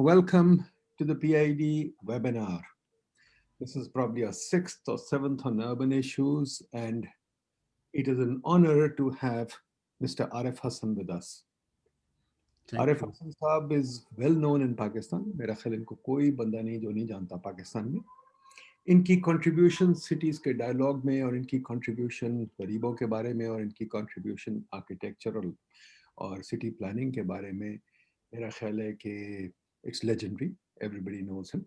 Welcome to the PID webinar. This is probably our sixth or seventh on urban issues, and it is an honor to have Mr. Arif Hassan with us. Thank Arif you. Hassan साहब is well known in Pakistan. मेरा ख्याल इनको कोई बंदा नहीं जो नहीं जानता पाकिस्तान में. इनकी कंट्रीब्यूशन सिटीज़ के डायलॉग में और इनकी कंट्रीब्यूशन गरीबों के बारे में और इनकी कंट्रीब्यूशन आर्किटेक्चरल और सिटी प्लानिंग के बारे में मेरा ख्याल है कि it's legendary. Everybody knows him.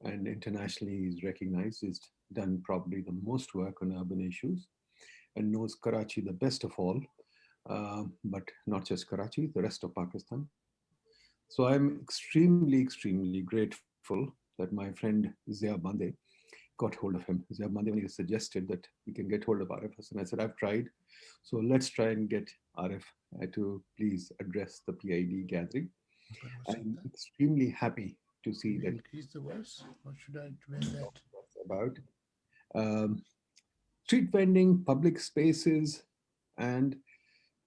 And internationally he's recognized. He's done probably the most work on urban issues and knows Karachi the best of all, but not just Karachi, the rest of Pakistan. So I'm extremely grateful that my friend Zia Bande got hold of him. Zia Bande, when he suggested that we can get hold of Arif Hassan, I said, I've tried. So let's try and get Arif to please address the PID gathering. I'm extremely happy to see Should we that increase the voice or should I wear that? about um, street vending, public spaces, and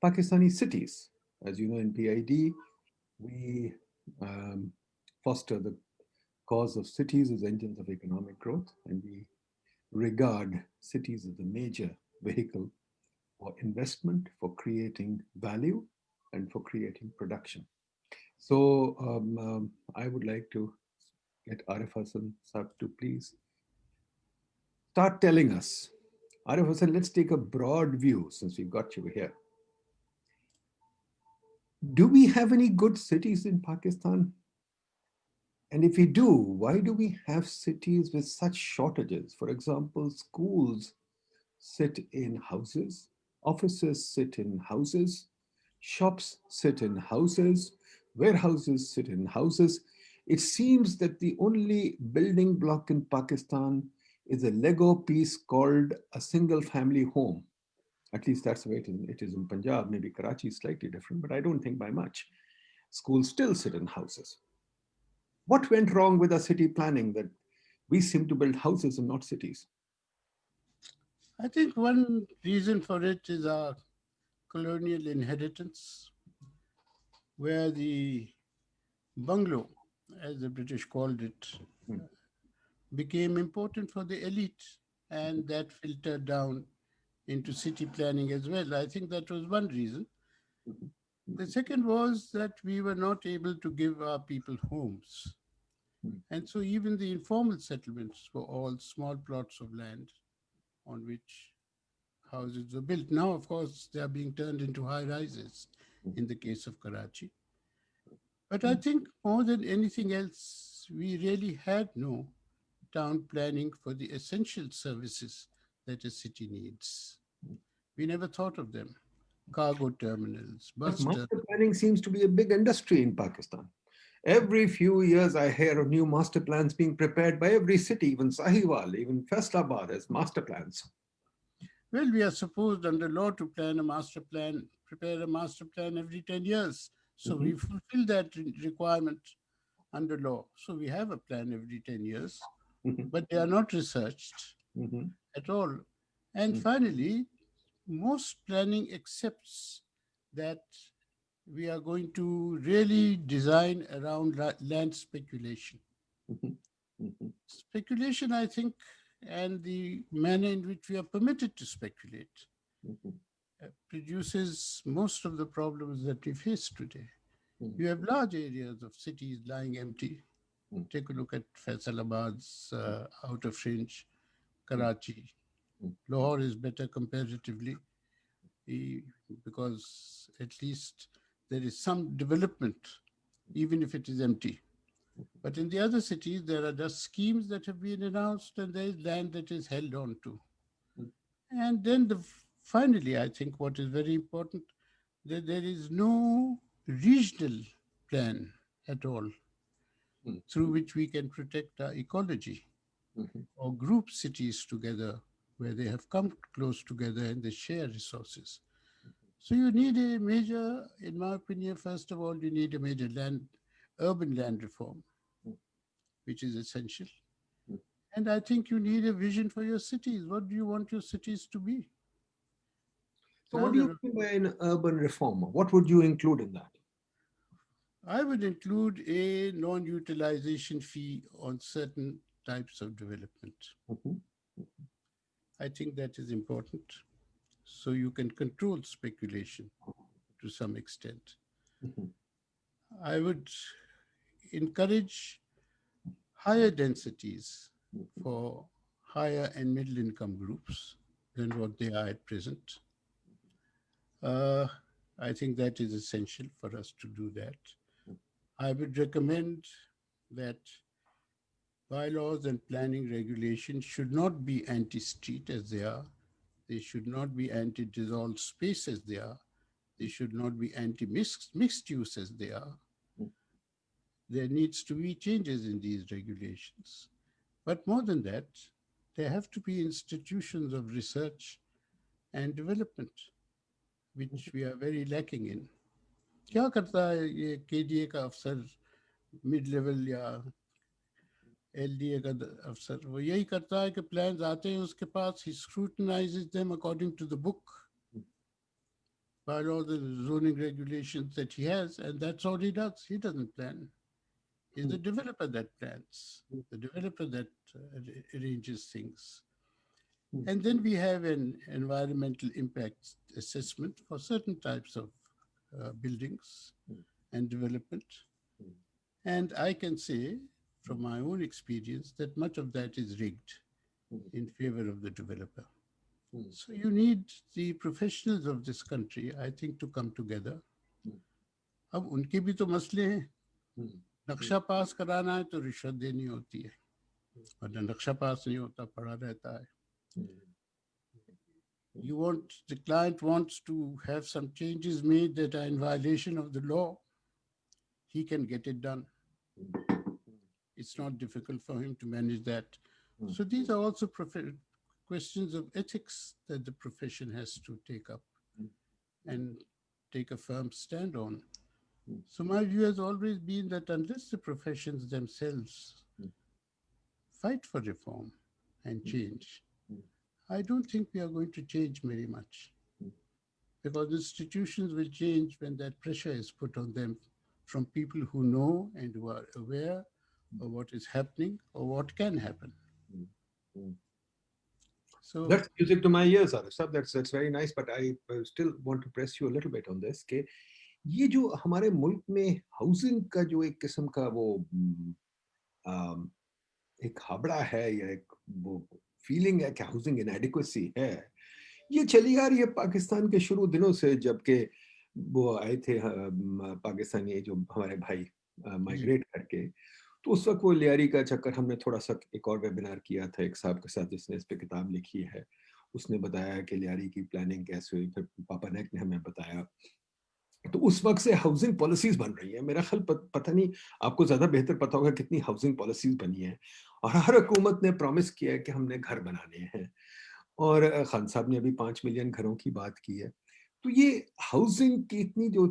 Pakistani cities. As you know, in PID, we um, foster the cause of cities as engines of economic growth, and we regard cities as the major vehicle for investment, for creating value, and for creating production. So I would like to get Arif Hassan Sab to please start telling us. Arif Hassan, let's take a broad view since we've got you here. Do we have any good cities in Pakistan? And if we do, why do we have cities with such shortages? For example, schools sit in houses, offices sit in houses, shops sit in houses, warehouses sit in houses. It seems that the only building block in Pakistan is a Lego piece called a single family home. At least that's the way it is in Punjab. Maybe Karachi is slightly different, but I don't think by much. Schools still sit in houses. What went wrong with our city planning that we seem to build houses and not cities? I think one reason for it is our colonial inheritance, where the bungalow, as the British called it, Hmm. became important for the elite, and that filtered down into city planning as well. I think that was one reason. Mhm. The second was that we were not able to give our people homes. Mhm. And so even the informal settlements were all small plots of land on which houses were built. Now, of course, they are being turned into high rises in the case of Karachi. But I Mhm. think more than anything else, we really had no town planning for the essential services that a city needs. We never thought of them. Cargo terminals, But bus master terminals. planning seems to be a big industry in Pakistan. Every few years, I hear of new master plans being prepared by every city, even Sahiwal, even Faisalabad has master plans. Well, we are supposed under law to plan a master plan, prepare a master plan every 10 years. So Mhm. we fulfill that requirement under law. So we have a plan every 10 years, Mhm. but they are not researched Mhm. at all. And finally, most planning accepts that we are going to really design around land speculation. Mhm. Mhm. Speculation, I think, and the manner in which we are permitted to speculate Mhm. produces most of the problems that we face today. Mhm. You have large areas of cities lying empty. Take a look at Faisalabad's out of range, Mhm. Karachi. Lahore is better comparatively eh, because at least there is some development, even if it is empty. But in the other cities, there are just schemes that have been announced and there is land that is held on to. Mhm. And then finally, I think what is very important, that there is no regional plan at all Mhm. through which we can protect our ecology Mhm. or group cities together where they have come close together and they share resources. So you need a major, in my opinion, first of all, you need a major urban land reform, which is essential. Mhm. And I think you need a vision for your cities. What do you want your cities to be? So, what do you Rather, mean by an urban reform? What would you include in that? I would include a non-utilization fee on certain types of development. Mhm, I think that is important. So you can control speculation to some extent. mhm, I would encourage higher densities for higher and middle income groups than what they are at present. Uh, I think that is essential for us to do that. I would recommend that bylaws and planning regulations should not be anti-street as they are. They should not be anti-dissolved space as they are. They should not be anti-mixed use as they are. There needs to be changes in these regulations. But more than that, there have to be institutions of research and development, which we are very lacking in. क्या करता है ये KDA का अफसर mid level या LDA का अफसर वो यही करता है कि प्लान्स आते हैं उसके पास he scrutinizes them according to the book by all the zoning regulations that he has, and that's all he does. He doesn't plan. He's the developer that plans, the developer that arranges things. And then we have an environmental impact assessment for certain types of buildings and development. And I can say from my own experience that much of that is rigged in favor of the developer. So you need the professionals of this country, I think, to come together. अब उनके भी तो मसले हैं. नक्शा पास कराना है तो रिश्वत देनी होती है, वरना नक्शा पास नहीं होता, पड़ा रहता है. The client wants to have some changes made that are in violation of the law, he can get it done. It's not difficult for him to manage that. So these are also questions of ethics that the profession has to take up and take a firm stand on. So my view has always been that unless the professions themselves fight for reform and change, I don't think we are going to change very much, because institutions will change when that pressure is put on them from people who know and who are aware of what is happening or what can happen. So That's music to my ears, Arif sir. That's very nice, but I still want to press you a little bit on this. कि ये जो हमारे मुल्क में housing का जो एक किस्म का वो एक हाबड़ा है या एक वो फीलिंग है कि हाउसिंग इनएडिक्वेसी है, ये चली आ रही है पाकिस्तान के शुरू दिनों से, जबकि वो आए थे पाकिस्तानी जो हमारे भाई माइग्रेट करके, तो उस वक्त वो लियारी का चक्कर हमने थोड़ा सा एक और वेबिनार किया था एक साहब के साथ जिसने इस पे किताब लिखी है. उसने बताया कि लियारी की प्लानिंग कैसे हुई, फिर पापा नेक ने हमें बताया. तो उस वक्त से हाउसिंग पॉलिसीज बन रही है. मेरा ख्याल पता नहीं, आपको ज्यादा बेहतर पता होगा कितनी हाउसिंग पॉलिसीज बनी है, और हर हुकूमत ने प्रॉमिस किया है कि हमने घर बनाने हैं. और खान साहब ने अभी 5 मिलियन घरों की बात की है. तो ये हाउसिंग की इतनी जो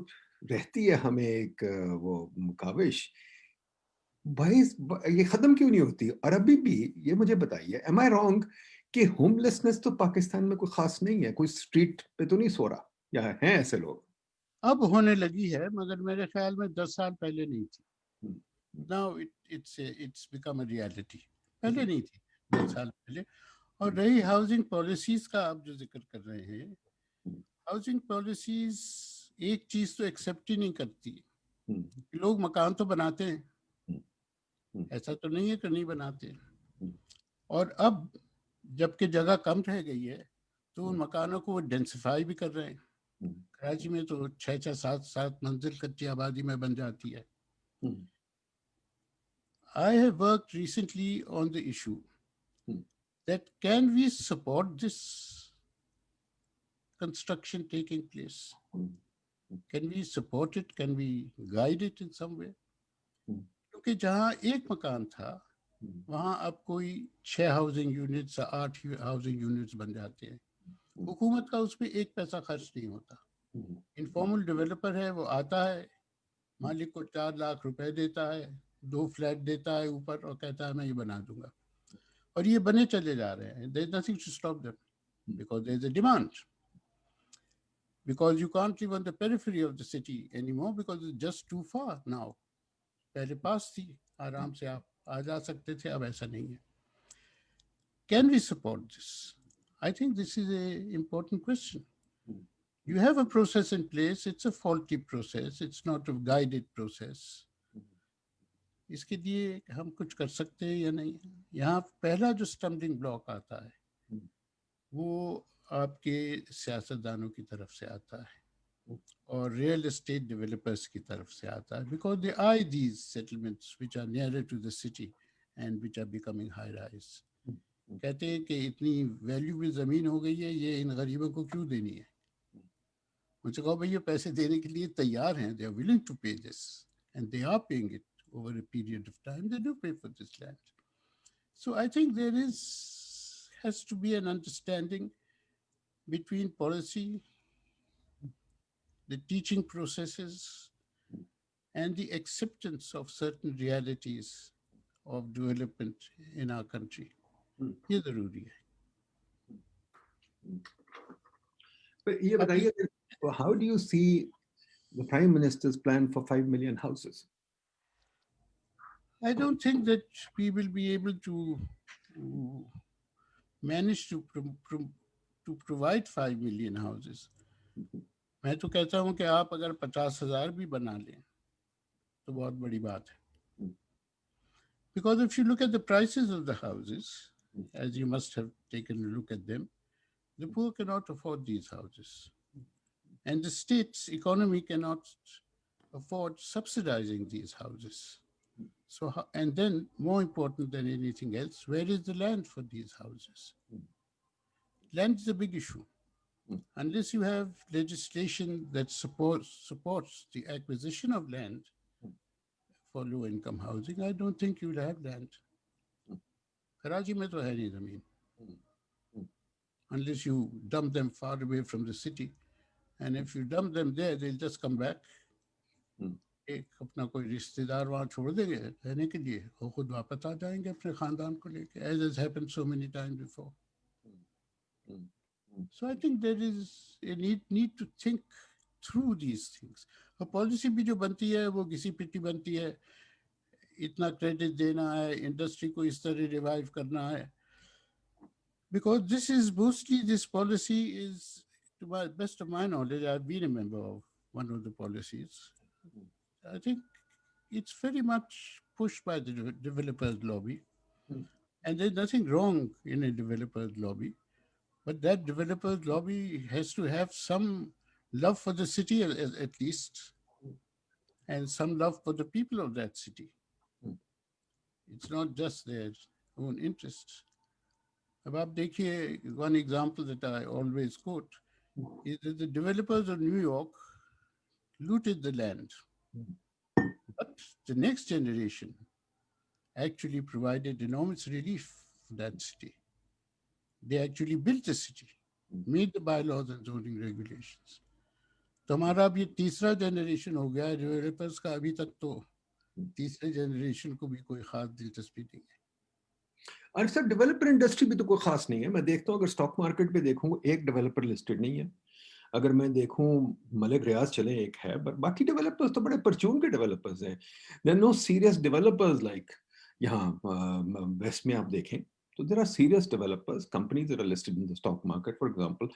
रहती है हमें एक वो काविश, भाई ये खत्म क्यों नहीं होती? और अभी भी ये मुझे बताइए, एम आई रॉन्ग कि होमलेसनेस तो पाकिस्तान में कोई खास नहीं है, कोई स्ट्रीट पे तो नहीं सो रहा, या हैं ऐसे लोग? अब होने लगी है, मगर मेरे ख्याल में 10 साल पहले नहीं थी. Now it's become a reality. पहले नहीं थी, 10 साल पहले. और रही हाउसिंग पॉलिसीज का आप जो जिक्र कर रहे हैं, हाउसिंग पॉलिसीज एक चीज तो एक्सेप्ट ही नहीं करती. लोग मकान तो बनाते हैं, ऐसा तो नहीं है कि नहीं बनाते. और अब जबकि जगह कम रह गई है तो उन मकानों को वो डेंसिफाई भी कर रहे हैं. कराची में तो 6-6, 7-7 मंजिल कच्ची आबादी में बन जाती है. I have worked recently on the issue that can we support this construction taking place? Can we support it? Can we guide it in some way? क्योंकि जहाँ एक मकान था वहाँ अब कोई 6 हाउसिंग यूनिट्स या 8 हाउसिंग यूनिट्स बन जाते हैं. हुकूमत का उस पर एक पैसा खर्च नहीं होता. इनफॉर्मल डेवलपर है, वो आता है, मालिक को 4 लाख रुपए देता है, 2 फ्लैट देता है ऊपर और कहता है मैं ये बना दूंगा. और ये बने चले जा रहे हैं. There is nothing to stop them because there is a demand. because you can't live on the periphery of the city anymore because it's just too far now. पहले पास थी, आराम से आप आ जा सकते थे, अब ऐसा नहीं है. Can we support this? I think this is an important question. You have a process in place, it's a faulty process, it's not a guided process. इसके लिए हम कुछ कर सकते हैं या नहीं. यहाँ पहला जो स्टम्बलिंग ब्लॉक आता है वो आपके सियासतदानों की तरफ से आता है और रियल एस्टेट डेवलपर्स की तरफ से आता है, because they I these settlements which are nearer to the city and which are becoming high rise. कहते हैं कि इतनी वैल्यूबल ज़मीन हो गई है, ये इन गरीबों को क्यों देनी है. मुझे कहो भाई ये पैसे देने के लिए तैयार हैं, they are willing to pay this and they are paying it over a period of time. They do pay for this land. So I think there has to be an understanding between policy, the teaching processes, and the acceptance of certain realities of development in our country. ये जरूरी है. ये बताइए, how do you see the Prime Minister's plan for 5 million houses? I don't think that we will be able to manage to provide 5 million houses. मैं तो कहता हूँ कि आप अगर 50,000 भी बना लें तो बहुत बड़ी बात है. Because if you look at the prices of the houses, as you must have taken a look at them, the poor cannot afford these houses. And the state's economy cannot afford subsidizing these houses. So, and then more important than anything else, where is the land for these houses? Land is a big issue. Unless you have legislation that supports the acquisition of land for low-income housing, I don't think you'll have land. Karachi mein to hai nahi zameen. Unless you dump them far away from the city. And if you dump them there, they'll just come back. एक अपना कोई रिश्तेदार वहाँ छोड़ देंगे रहने के लिए, वो खुद वापस आ जाएंगे अपने खानदान को लेके, as has happened so many times before. So I think there is a need to think through these things. A policy भी जो बनती है वो घिसी पिटी बनती है, इतना क्रेडिट देना है, इंडस्ट्री को इस तरह रिवाइव करना है. Because this policy is, to my best of my knowledge, I've been a member of one of the policies. I think it's very much pushed by the developers lobby. And there's nothing wrong in a developers lobby. But that developers lobby has to have some love for the city at least, and some love for the people of that city. It's not just their own interests. अब आप देखिए, one example that I always quote is that the developers of New York looted the land. But the next generation actually provided enormous relief for that city. They actually built the city, made the bylaws and zoning regulations. तो हमारा अब ये तीसरा generation हो गया है developers का, अभी तक तो तीसरे जनरेशन को भी कोई खास दिलचस्पी नहीं है. और सर डेवलपर इंडस्ट्री भी तो कोई खास नहीं है. मैं देखता हूँ अगर स्टॉक मार्केट पे देखूँ एक डेवलपर लिस्टेड नहीं है. अगर मैं देखूं मलिक रियाज चले एक है, बट बाकी डेवलपर्स तो बड़े परचून के डेवलपर्स हैं. There are no serious developers like यहाँ वेस्ट में आप देखें तो there are serious developers, companies that are listed in the stock market. For example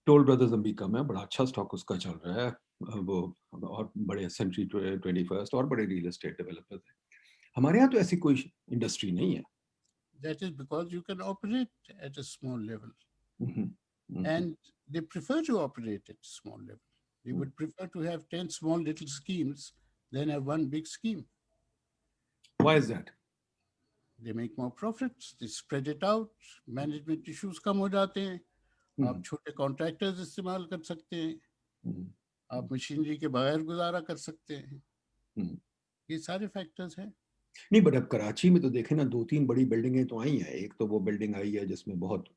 Toll Brothers Ambika में बड़ा अच्छा स्टॉक उसका चल रहा है, वो और बड़े सेंचुरी 21st और बड़े रियल एस्टेट डेवलपर्स हैं. हमारे यहाँ तो ऐसी कोई इंडस्ट्री नहीं है. That is because you can operate at a small level. And they prefer to operate at small level. They would prefer to have 10 small little schemes than have one big scheme. Why is that? They make more profits, they spread it out, management issues कम हो जाते हैं, आप छोटे contractors इस्तेमाल कर सकते हैं, आप मशीनरी के बगैर गुजारा कर सकते हैं. ये सारे फैक्टर्स हैं. नहीं, बट अब कराची में तो देखें ना, 2-3 बड़ी बिल्डिंगें तो आई हैं. एक तो वो बिल्डिंग आई है जिसमें बहुत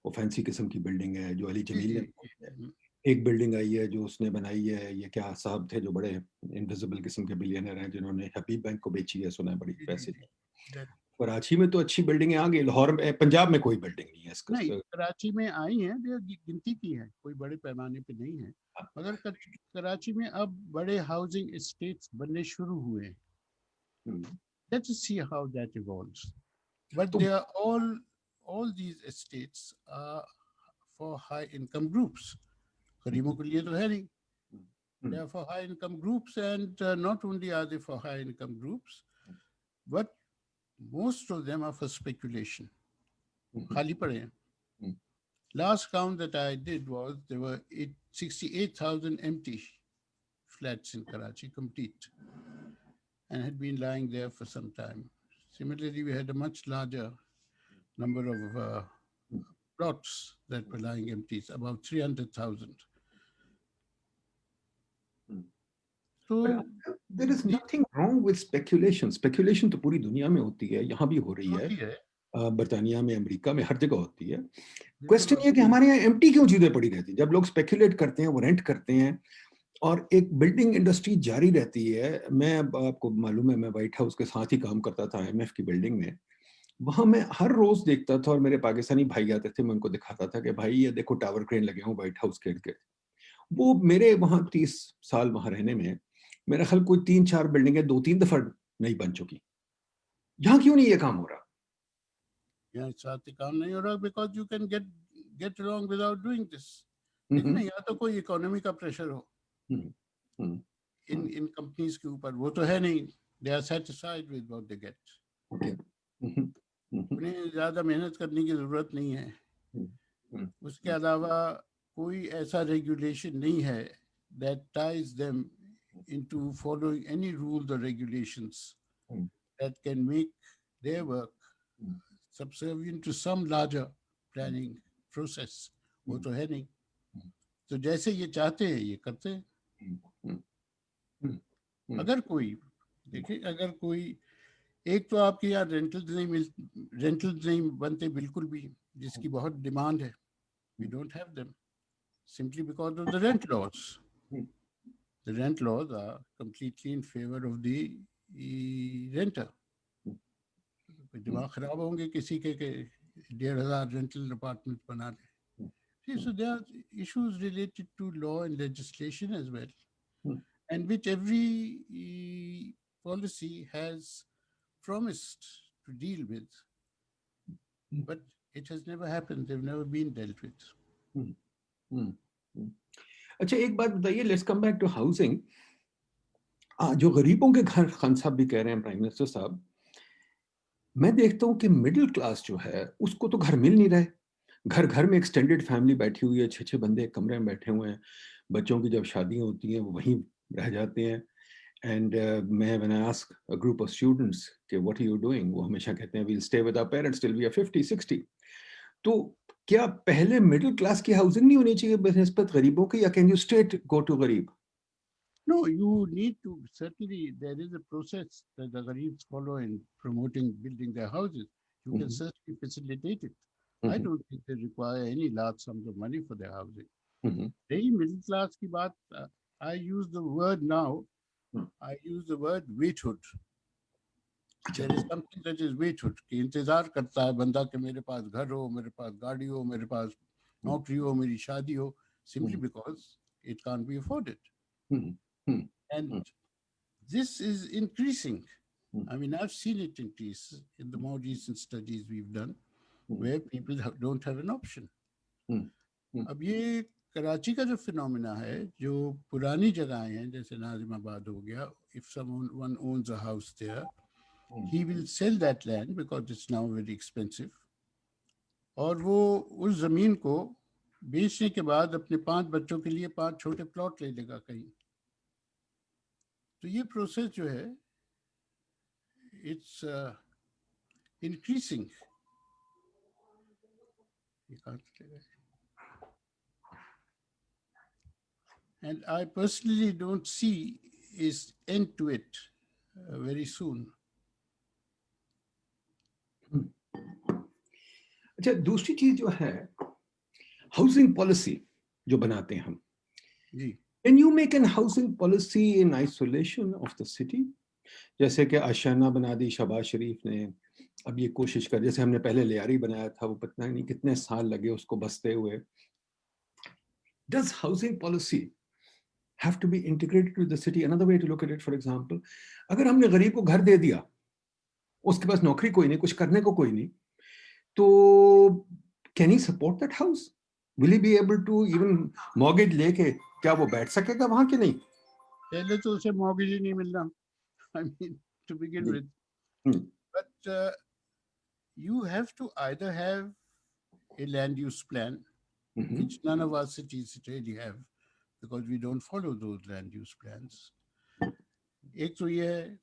वो फैंसी किस्म की बिल्डिंग है जो अली जमील ने बनाई है. एक बिल्डिंग आई है जो उसने बनाई है, ये क्या साहब थे जो बड़े इनविजिबल किस्म के बिलियनर हैं जिन्होंने हबीब बैंक को बेची है, सुना है बड़ी पैसे की. कराची में तो अच्छी बिल्डिंगें आ गई, लाहौर में, पंजाब में कोई बिल्डिंग नहीं है इसका। नहीं, कराची में आई हैं, गिनती की हैं, कोई बड़े पैमाने पे नहीं है, मगर कराची में अब बड़े हाउसिंग एस्टेट्स बनने शुरू हुए हैं. Let's see how that evolves. But तो they are all these estates are for high income groups. गरीबों के लिए तो है नहीं. They are for high income groups, and not only are they for high income groups, but most of them are for speculation. खाली पड़े हैं. Last count that I did was there were 68,000 empty flats in Karachi, complete, and had been lying there for some time. Similarly, we had a much larger number of plots that were lying empty, about 300,000. So there is nothing wrong with speculation. Speculation तो पूरी दुनिया में होती है, यहाँ भी हो रही है, बर्तानिया में, अमेरिका में, हर जगह होती है. क्वेश्चन ये कि हमारे यहाँ एम्प्टी क्यों चीजें पड़ी रहती हैं? जब लोग स्पेकुलेट करते हैं, वो रेंट करते हैं, और एक बिल्डिंग इंडस्ट्री जारी रहती है. मैं, आपको मालूम है, मैं व्हाइट हाउस के साथ ही काम करता था, IMF की बिल्डिंग में. वहां मैं हर रोज देखता था, और मेरे पाकिस्तानी भाई आते थे, मैं उनको दिखाता था कि भाई ये देखो टावर क्रेन लगे हुए व्हाइट हाउस के इर्द-गिर्द. वो मेरे वहां 30 साल वहां रहने में मेरा ख्याल कोई 3-4 बिल्डिंगें 2-3 दफा नहीं बन चुकी. यहाँ क्यों नहीं ये काम हो रहा? यहाँ साथ ही काम नहीं हो रहा because you can get along without doing this. लेकिन नहीं, या तो कोई इकोनॉमी का प्रेशर हो इन कंपनीज के ऊपर, वो तो है नहीं. They are satisfied with what they get. उन्हें ज्यादा मेहनत करने की जरूरत नहीं है. उसके अलावा कोई ऐसा रेगुलेशन नहीं है that ties them into following any rules or regulations that can make their work subservient to some larger planning process. वो तो है नहीं. तो जैसे ये चाहते हैं ये करते हैं. अगर कोई देखिए, अगर कोई एक तो आपके यहाँ रेंटल्स नहीं बनते बिल्कुल भी, जिसकी बहुत डिमांड है. We don't have them simply because of the rent laws. The rent laws are completely in favor of the renter. दिमाग खराब होंगे किसी के 1,500 rental apartments बना ले. See, so there are issues related to law and legislation as well, and which every policy has promised to deal with, but it has never happened. They've never been dealt with. अच्छा, एक बात बताइए, let's come back to housing. जो गरीबों के घर, खान साहब भी कह रहे हैं, प्राइम मिनिस्टर साहब, मैं देखता हूँ कि मिडिल क्लास जो है उसको तो घर मिल नहीं रहे. घर घर में एक्सटेंडेड फैमिली बैठी हुई है, 6-6 बंदे एक कमरे में बैठे हुए हैं. बच्चों की जब शादियां होती हैं वो वहीं रह जाते हैं. एंड मैं when I ask a group of students कि व्हाट आर यू डूइंग, वो हमेशा कहते हैं we will stay with our parents till we are 50-60. तो क्या पहले मिडिल क्लास की हाउसिंग नहीं होनी चाहिए बनिस्बत गरीबों की, या can you state go to गरीब? No, you need to, certainly there is a process that the Ghareebs follow in promoting building their houses. You can certainly facilitate it. I don't think they require any large sums of money for their housing. Very middle class ki baat, I use the word now, I use the word waithood. There is something that is waithood, कि इंतजार करता है बंदा कि मेरे पास घर हो, मेरे पास गाड़ी हो, मेरे पास नौकरी हो, मेरी शादी हो, simply because it can't be afforded. And this is increasing. I mean, I've seen it increase in the more recent studies we've done, where people don't have an option. अब ये कराची का जो फिनोमिना है, जो पुरानी जगहें हैं, जैसे नाजिमाबाद हो गया, if someone owns a house there, he will sell that land because it's now very expensive. और वो उस जमीन को बेचने के बाद अपने 5 बच्चों के लिए 5 छोटे प्लॉट ले लेगा कहीं. तो ये प्रोसेस जो है, it's increasing. And I personally don't see is end to it very soon. अच्छा, दूसरी चीज जो है हाउसिंग पॉलिसी जो बनाते हैं हम, जी. Can you make an housing policy in isolation of the city? जैसे कि आशियाना बना दी शहबाज शरीफ ने, अब ये कोशिश कर, जैसे हमने पहले लियारी बनाया था, वो पता नहीं कितने साल लगे उसको बसते हुए. Does housing policy have to be integrated with the city? Another way to look at it, for example, अगर हमने गरीब को घर दे दिया, उसके पास नौकरी कोई नहीं, कुछ करने को कोई नहीं, तो can he support that house? Will he be able to even mortgage लेके क्या वो बैठ सकेगा वहां कि नहीं? पहले तो उसे मॉर्गेज ही नहीं मिलना, I mean, to begin with. But you have to either have a land use plan, which none of our cities really have, because we don't follow those land use plans. एक तो ये है,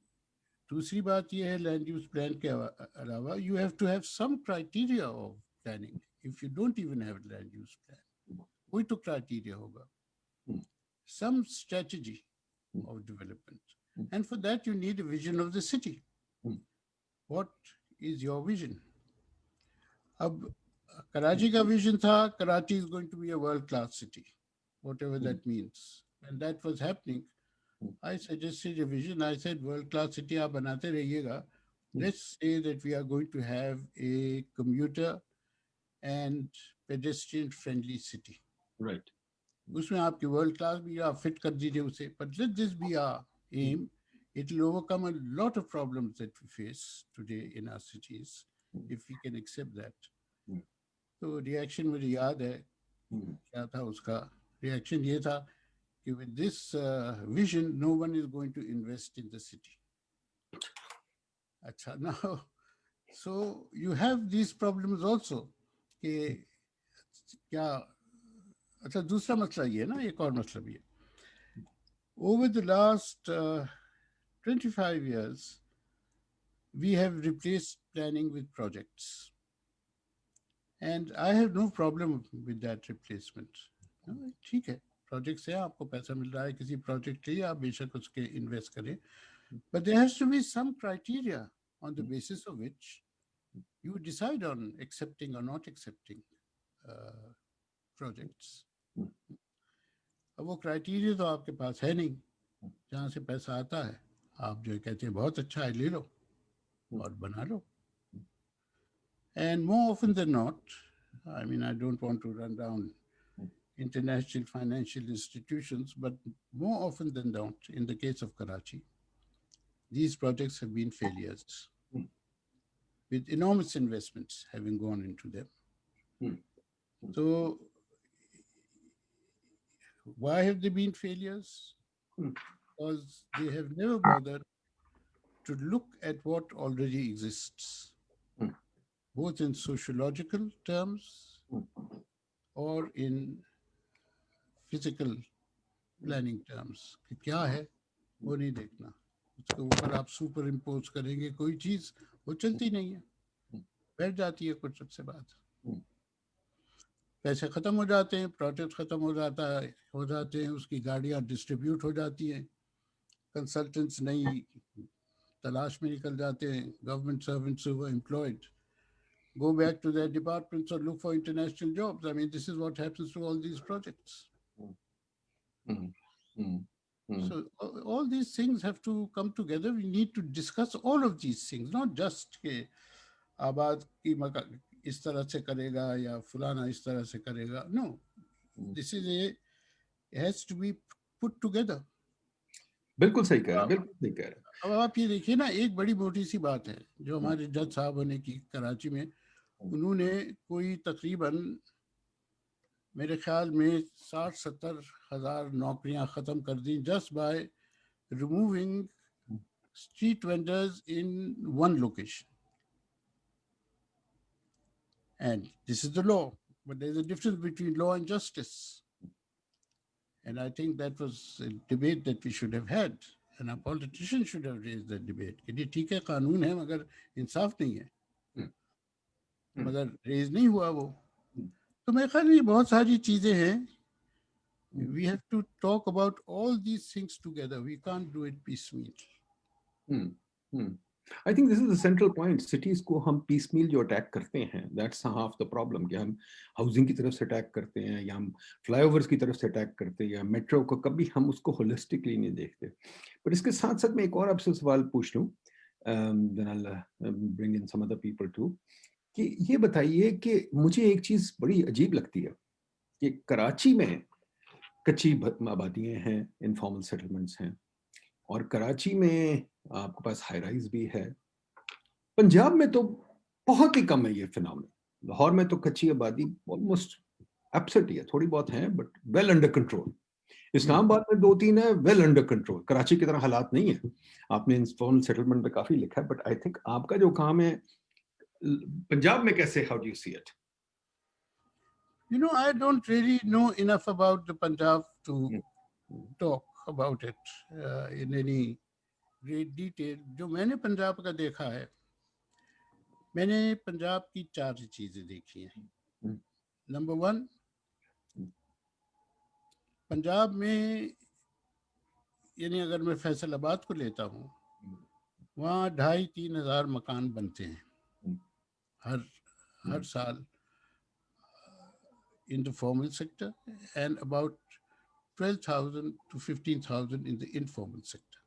दूसरी बात ये है, लैंड यूज प्लान के अलावा you have to have some criteria of planning. If you don't even have land use plan, कोई तो criteria होगा, some strategy of development, and for that you need a vision of the city. What is your vision? अब कराची का vision था, Karachi is going to be a world class city, whatever that means. And that was happening. I suggested a vision. I said, world class city आप बनाते रहिएगा. Let's say that we are going to have a commuter and pedestrian friendly city. Right. उसमें आपकी world class भी आप fit कर दीजिए उसे. But let this be our aim. It will overcome a lot of problems that we face today in our cities if we can accept that. तो reaction मुझे याद है क्या था उसका. रिएक्शन ये था कि with this vision no one is going to invest in the city. अच्छा, now so you have these problems also कि क्या. अच्छा, दूसरा मसला ये है ना, एक और मसला भी है. Over the last 25 years we have replaced planning with projects. And I have no problem with that replacement. ठीक है, प्रोजेक्ट से आपको पैसा मिल रहा है, किसी प्रोजेक्ट के लिए आप बेशक उसके इन्वेस्ट करें, but there has to be some criteria on the basis of which you decide on accepting or not accepting projects. अब वो क्राइटेरिया तो आपके पास है नहीं. जहाँ से पैसा आता है आप जो कहते हैं बहुत अच्छा है ले लो और बना लो. And more often than not, I mean, I don't want to run down international financial institutions, but more often than not, in the case of Karachi, these projects have been failures, with enormous investments having gone into them. So, why have they been failures? Because they have never bothered to look at what already exists, both in sociological terms or in physical planning terms. कि क्या है वो नहीं देखना, उसके ऊपर आप super impose करेंगे कोई चीज, वो चलती नहीं है, बैठ जाती है कुछ सबसे बाद. पैसे खत्म हो जाते हैं, प्रोजेक्ट खत्म हो जाते हैं, उसकी गाड़ियां डिस्ट्रीब्यूट हो जाती हैं, कंसल्टेंट्स नई तलाश में निकल जाते हैं, government servants who were employed go back to their departments or look for international jobs. I mean, this is what happens to all these projects. So all these things have to come together. We need to discuss all of these things, not just कि आबाद की मकान इस तरह से करेगा या फलाना इस तरह से करेगा. No, this is it has to be put together. बिल्कुल सही कह रहे हैं, बिल्कुल सही कह रहे हैं. अब आप ये देखिए ना, एक बड़ी मोटी सी बात है जो हमारे जज साहब ने की कराची में. उन्होंने कोई तकरीबन मेरे ख्याल में 60-70 हजार नौकरियां खत्म कर दी just by removing street vendors in one location. And this is the law, but there's a difference between law and justice. And I think that was a debate that we should have had, and our politicians should have raised that debate. कि ये ठीक है, कानून है, मगर इंसाफ नहीं है, मगर रेज नहीं हुआ वो. तो मेरे ख्याल में बहुत सारी चीजें हैं. We have to talk about all these things together. We can't do it piecemeal. I think this is the central point. Cities को हम पीसमील जो अटैक करते हैं, दैट्स हाफ द प्रॉब्लम, कि हम हाउसिंग की तरफ से अटैक करते हैं, या हम फ्लाईओवर्स की तरफ से अटैक करते हैं, या मेट्रो को कभी हम उसको होलिस्टिकली नहीं देखते। पर इसके साथ साथ मैं एक और आपसे सवाल पूछ लूँ, then I'll bring in some other people too, कि ये बताइए कि मुझे एक चीज़ बड़ी अजीब लगती है कि कराची में कच्ची आबादियाँ हैं, इनफॉर्मल सेटलमेंट्स हैं, और कराची में आपके पास हाई राइज भी है। पंजाब में तो बहुत ही कम है ये फिनोमेना। लाहौर में तो कच्ची आबादी ऑलमोस्ट एब्सेंट ही है, थोड़ी बहुत है but well under control. Islamabad में दो तीन है, वेल अंडर कंट्रोल। कराची की तरह हालात नहीं है। आपने इनफॉर्मल सेटलमेंट पे काफी लिखा है, बट आई थिंक आपका जो काम है पंजाब में कैसे, how do you see it? You know, I don't really know enough about the Punjab to talk about it in any great detail. जो मैंने पंजाब का देखा है, मैंने पंजाब की चार चीज़ें देखी हैं। नंबर वन, पंजाब में, यानी अगर मैं फैसलाबाद को लेता हूँ, वहाँ 2,500-3,000 मकान बनते हैं हर हर साल in the formal sector, and about 12,000 to 15,000 in the informal sector.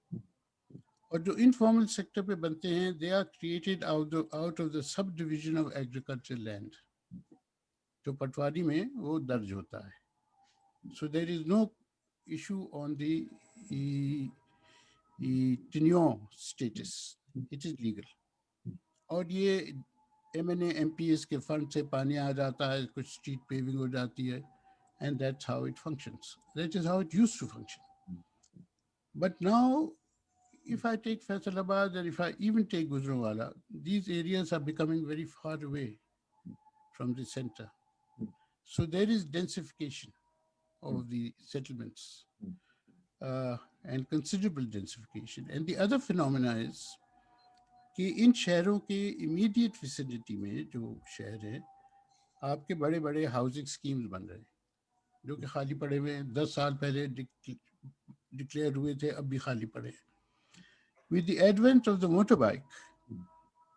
और जो इनफॉर्मल सेक्टर पे बनते हैं, they are created out of the sub division of agriculture land, जो पटवारी में वो दर्ज होता है. So there is no issue on the tenure status, it is legal. और ये MNA MPs के फंड से पानी आ जाता है, कुछ स्ट्रीट पेविंग हो जाती है, and that's how it functions. That is how it used to function. But now, if I take Faisalabad or if I even take Gujranwala, these areas are becoming very far away from the center. So there is densification of the settlements and considerable densification. And the other phenomena is कि इन शहरों के immediate vicinity में जो शहर हैं, आपके बड़े बड़े हाउसिंग स्कीम्स बन रहे हैं जो कि खाली पड़े हुए हैं. 10 साल पहले डिक्लेयर हुए थे, अब भी खाली पड़े हैं. With the advent of the motor bike,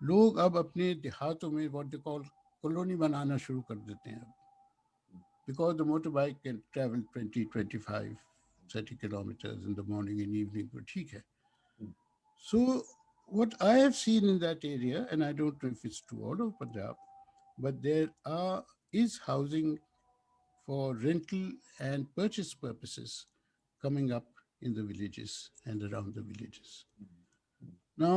लोग अब अपने देहातों में व्हाट दे कॉल कॉलोनी बनाना शुरू कर देते हैं. Because the motor bike can travel 20-25-30 kilometres in the morning and evening, तो ठीक है. सो what I have seen in that area, and I don't know if it's true all of Punjab, but there is housing for rental and purchase purposes coming up in the villages and around the villages. Now,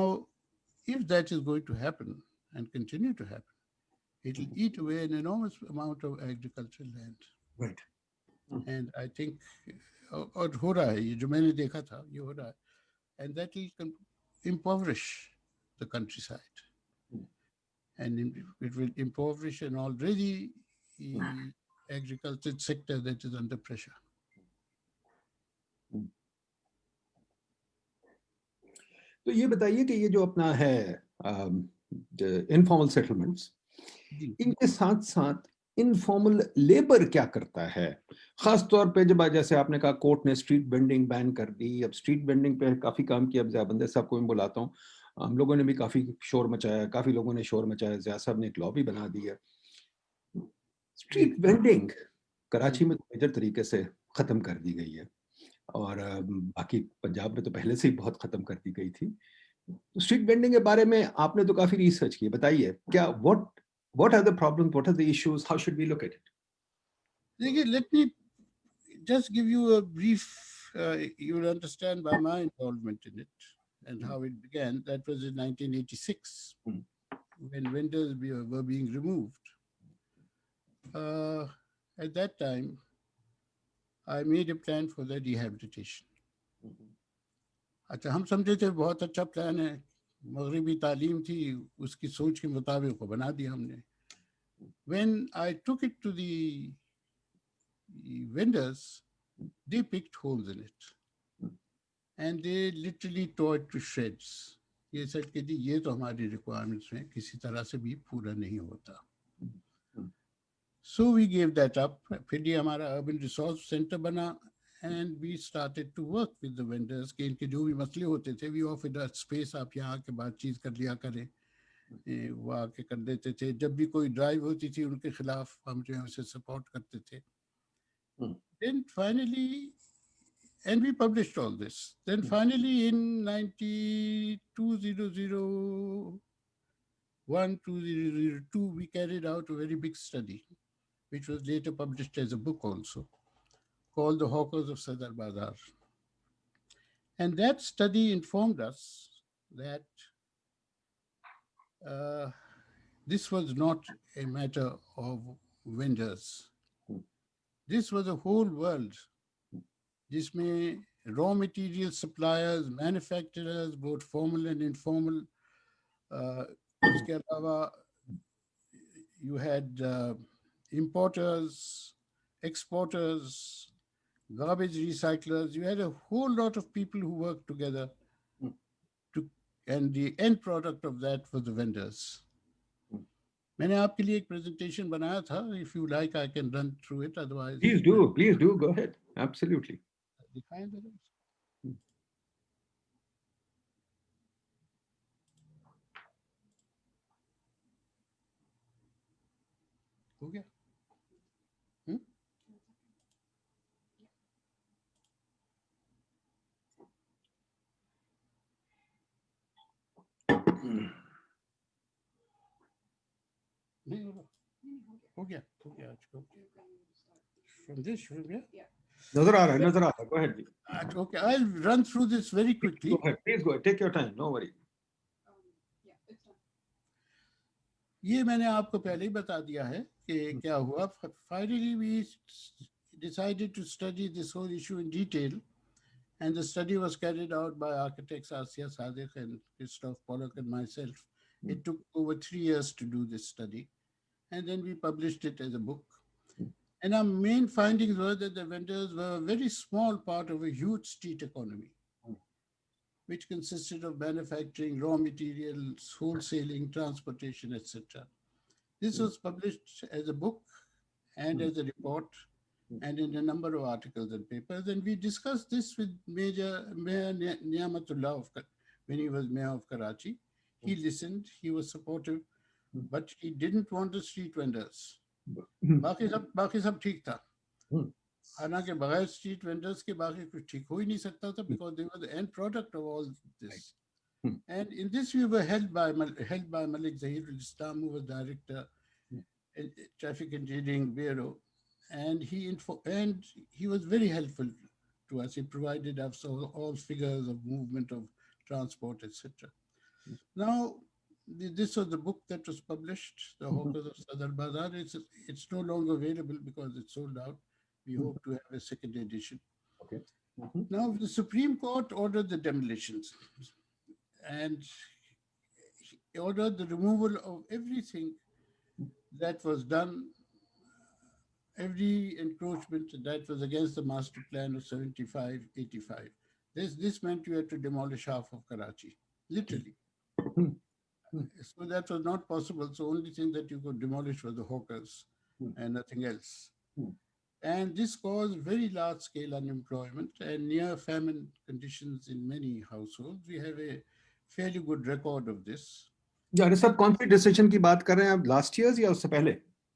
if that is going to happen and continue to happen, it will eat away an enormous amount of agricultural land. Right. And I think, और हो रहा है, ये जो मैंने देखा था, ये हो रहा है. And that will impoverish the countryside. And it will impoverish an already agriculture sector that is under pressure. तो ये बताइए कि ये जो अपना है इनफॉर्मल सेटलमेंट्स, इनके साथ साथ इनफॉर्मल लेबर क्या करता है? खास तौर पे जब जैसे आपने कहा कोर्ट ने स्ट्रीट वेंडिंग बैन कर दी, अब स्ट्रीट वेंडिंग पे काफी काम किया. अब ज़ियाबंदे साहब को मैं बुलाता हूँ, हम लोगों ने भी काफी शोर मचाया, काफी लोगों ने शोर मचाया. ज़िया साहब ने एक लॉ भी बना दी है. स्ट्रीट वेंडिंग कराची में मेजर तरीके से खत्म कर दी गई है, और बाकी पंजाब में तो पहले से ही बहुत खत्म कर दी गई थी. तो स्ट्रीट वेंडिंग के बारे में आपने तो काफी रिसर्च की, बताइए क्या what are the problems, what are the issues, how should we look at it? Let me just give you a brief, you will understand by my involvement in it and how it began. That was in 1986 when vendors were being removed. At that time, I made a plan for their rehabilitation. अच्छा, हम समझे थे बहुत अच्छा plan है, मगरिबी तालीम थी, उसकी सोच के मुताबिक को बना दिया हमने. When I took it to the vendors, they picked holes in it and they literally tore it to shreds. ये सेट कि जी ये तो हमारी रिक्वायरमेंट्स में किसी तरह से भी पूरा नहीं होता. So we gave that up. फिर ये हमारा अर्बन रिसोर्स सेंटर बना, and we started to work with the vendors कि इनके जो भी मसले होते थे, we offered a space, आप यहाँ के बातचीत कर लिया करें, वो आके कर देते थे. जब भी कोई ड्राइव होती थी उनके खिलाफ हम जो है उसे सपोर्ट करते थे. Then finally, and we published all this. Then finally in 2002, we carried out a very big study, which was later published as a book also, called The Hawkers of Sadar Bazar. And that study informed us that uh, this was not a matter of vendors. This was a whole world जिसमें raw material suppliers, manufacturers, both formal and informal. उसके अलावा you had importers, exporters, garbage recyclers. You had a whole lot of people who worked together to, and the end product of that was the vendors. मैंने आपके लिए एक presentation बनाया था. If you like, I can run through it. Otherwise, Please do, go ahead. Absolutely. दिखाएं जरा. हो गया? नहीं हो गया आज को. From this, from here? नजर आ रहा है. Go ahead. Okay, I'll run through this very quickly. Go ahead. Please go ahead. Take your time. No worry. ये मैंने आपको पहले ही बता दिया है कि क्या हुआ. Finally, we decided to study this whole issue in detail, and the study was carried out by architects Asya Sadiq and Christoph Pollock and myself. It took over 3 years to do this study, and then we published it as a book. And our main findings were that the vendors were a very small part of a huge street economy, which consisted of manufacturing, raw materials, wholesaling, transportation, etc. This was published as a book and as a report and in a number of articles and papers. And we discussed this with Mayor Niamatullah when he was mayor of Karachi. He listened, he was supportive, but he didn't want the street vendors. बाकी सब ठीक था. हालांकि बगैर street vendors के बाकी कुछ ठीक हो ही नहीं सकता था, because they were the end product of all this. And in this we were held by Malik Zahirul Islam, who was director in Traffic Engineering Bureau, and he was very helpful to us. He provided us all figures of movement of transport, etc. Now, this was the book that was published, The Hawkers of Sadar Bazar. It's no longer available because it's sold out. We hope to have a second edition. Okay. Now, the Supreme Court ordered the demolitions, and he ordered the removal of everything that was done, every encroachment that was against the master plan of 75-85. This meant you had to demolish half of Karachi, literally. So that was not possible. So only thing that you could demolish was the hawkers and nothing else. And this caused very large scale unemployment and near famine conditions in many households. We have a fairly good record of this. अरे सब कौन सी decision की बात कर रहे हैं आप? Last years या उससे पहले?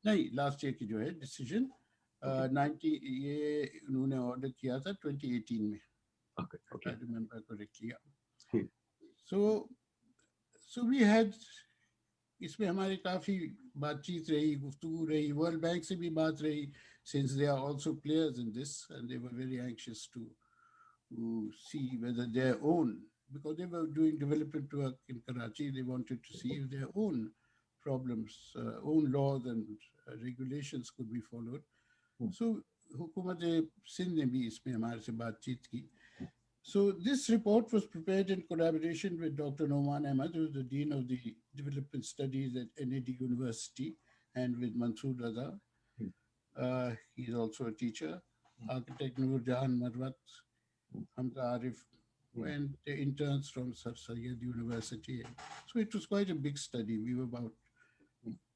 नहीं, लास्ट ईयर की जो है डिसीजन 90 ये उन्होंने ऑर्डर किया था 2018 में. Okay. I remember correctly. So we had, इसमें हमारी काफ़ी बातचीत रही, गुफ्तगू रही, वर्ल्ड बैंक से भी बात रही, since they are also players in this, and they were very anxious to see whether their own, because they were doing development work in Karachi, they wanted to see if their own problems, own laws and regulations could be followed. So हुकूमत सिंध ने भी इसमें हमारे से बातचीत की. So this report was prepared in collaboration with Dr. Noman Ahmad, who is the Dean of the Development Studies at NAD University, and with Mansoor Raza. He's also a teacher. Architect Noor Jahan Marwat, Hamza Arif, and the interns from Sir Syed University. So it was quite a big study. We were about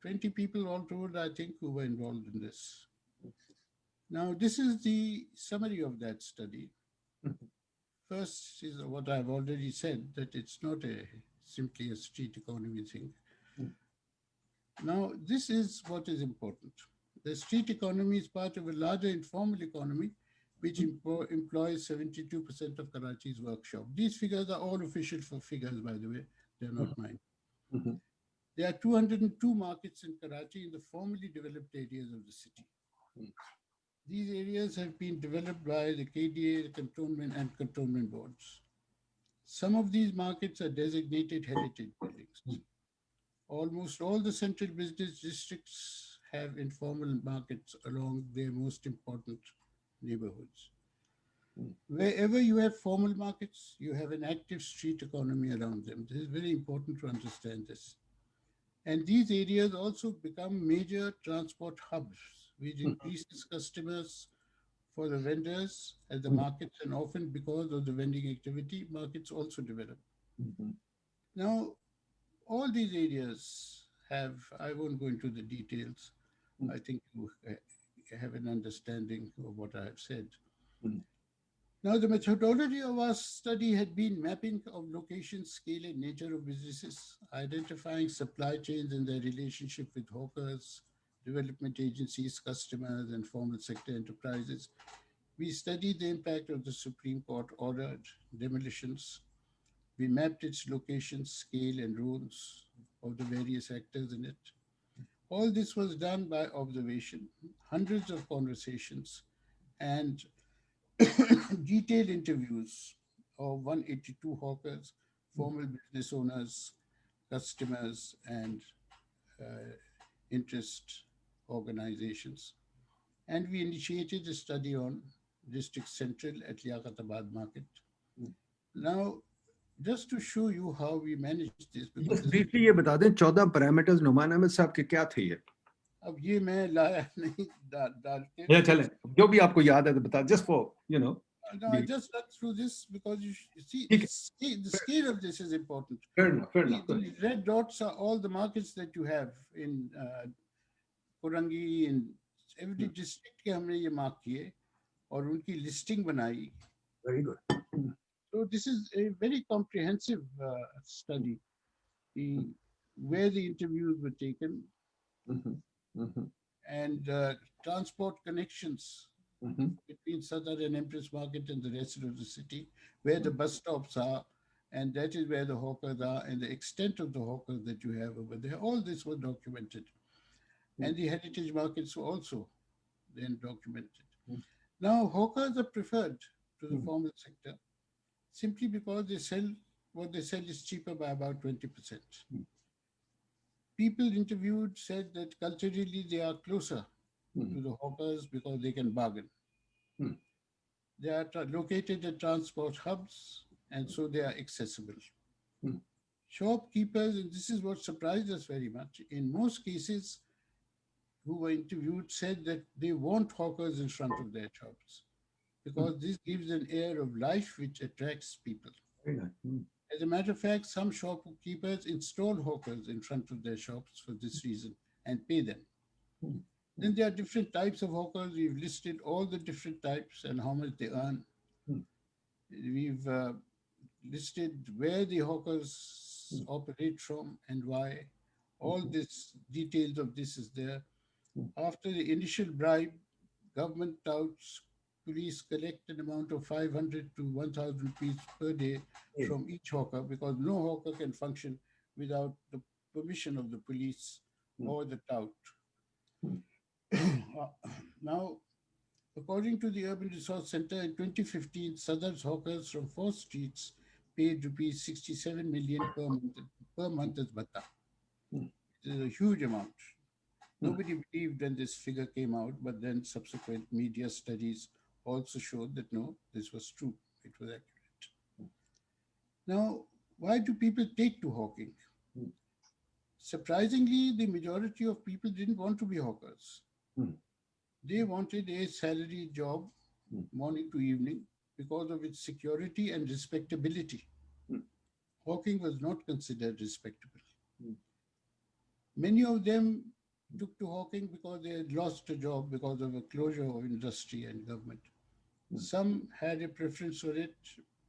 20 people all told, I think, who were involved in this. Now, this is the summary of that study. Mhm. First is what I've already said, that it's not simply a street economy thing. Mhm. Now, this is what is important. The street economy is part of a larger informal economy which employs 72% of Karachi's workshop. These figures are all official for figures, by the way, they're not mine. Mhm. There are 202 markets in Karachi in the formerly developed areas of the city. These areas have been developed by the KDA, the cantonment, and cantonment boards. Some of these markets are designated heritage buildings. Almost all the central business districts have informal markets along their most important neighborhoods. Wherever you have formal markets, you have an active street economy around them. This is very important to understand this. And these areas also become major transport hubs, which increases customers for the vendors at the Mhm. markets, and often because of the vending activity, markets also develop. Mhm. Now, all these areas have, I won't go into the details. I think you have an understanding of what I have said. Mhm. Now, the methodology of our study had been mapping of location, scale, and nature of businesses, identifying supply chains and their relationship with hawkers, development agencies, customers, and formal sector enterprises. We studied the impact of the Supreme Court ordered demolitions. We mapped its location, scale, and roles of the various actors in it. All this was done by observation, hundreds of conversations, and detailed interviews of 182 hawkers, formal business owners, customers, and uh, interest organizations. And we initiated a study on District Central at Liaqatabad Market. Now, just to show you how we managed this, because Just this is, briefly ये बता दें 14 parameters Numan Ahmad साहब के क्या थे ये? अब ये मैं लाया नहीं डाल के या लेकिन चलें जो भी आपको याद है तो बता, just for now I the just run through this because you see ठीक है, the scale of this is important. fair enough, good. The red dots are all the markets that you have in Kurangi, in every district के हमने ये mark किए और उनकी listing बनाई. Very good. So this is a very comprehensive study. The where the interviews were taken Mhm. Mhm. and transport connections Mhm. between Sadar and Empress Market and the rest of the city, where the bus stops are, and that is where the hawkers are, and the extent of the hawkers that you have over there. All this was documented. And the heritage markets were also then documented. Now, hawkers are preferred to the Mhm. formal sector simply because they sell what they sell is cheaper by about 20%. People interviewed said that culturally they are closer Mhm. to the hawkers because they can bargain. Mhm. They are located at transport hubs and so they are accessible. Mhm. Shopkeepers, and this is what surprised us very much, in most cases who were interviewed said that they want hawkers in front of their shops Mhm. because this gives an air of life which attracts people. Very nice. As a matter of fact, some shopkeepers install hawkers in front of their shops for this reason and pay them. Mhm. Then there are different types of hawkers. We've listed all the different types and how much they earn. Mhm. We've listed where the hawkers Mhm. operate from and why. All Mhm. this details of this is there. Mhm. After the initial bribe, government touts police collect an amount of 500 to 1,000 rupees per day Hey. from each hawker because no hawker can function without the permission of the police Mhm. or the tout. Mhm. Now, according to the Urban Resource Center, in 2015, Sadar's hawkers from four streets paid rupees 67 million per month as bhatta. Mhm. It is a huge amount. Mhm. Nobody believed when this figure came out, but then subsequent media studies also showed that no, this was true. It was accurate. Now, why do people take to hawking? Mhm. Surprisingly, the majority of people didn't want to be hawkers. Mhm. They wanted a salary job Mhm. morning to evening because of its security and respectability. Mhm. Hawking was not considered respectable. Mhm. Many of them took to hawking because they had lost a job because of a closure of industry and government. Some had a preference for it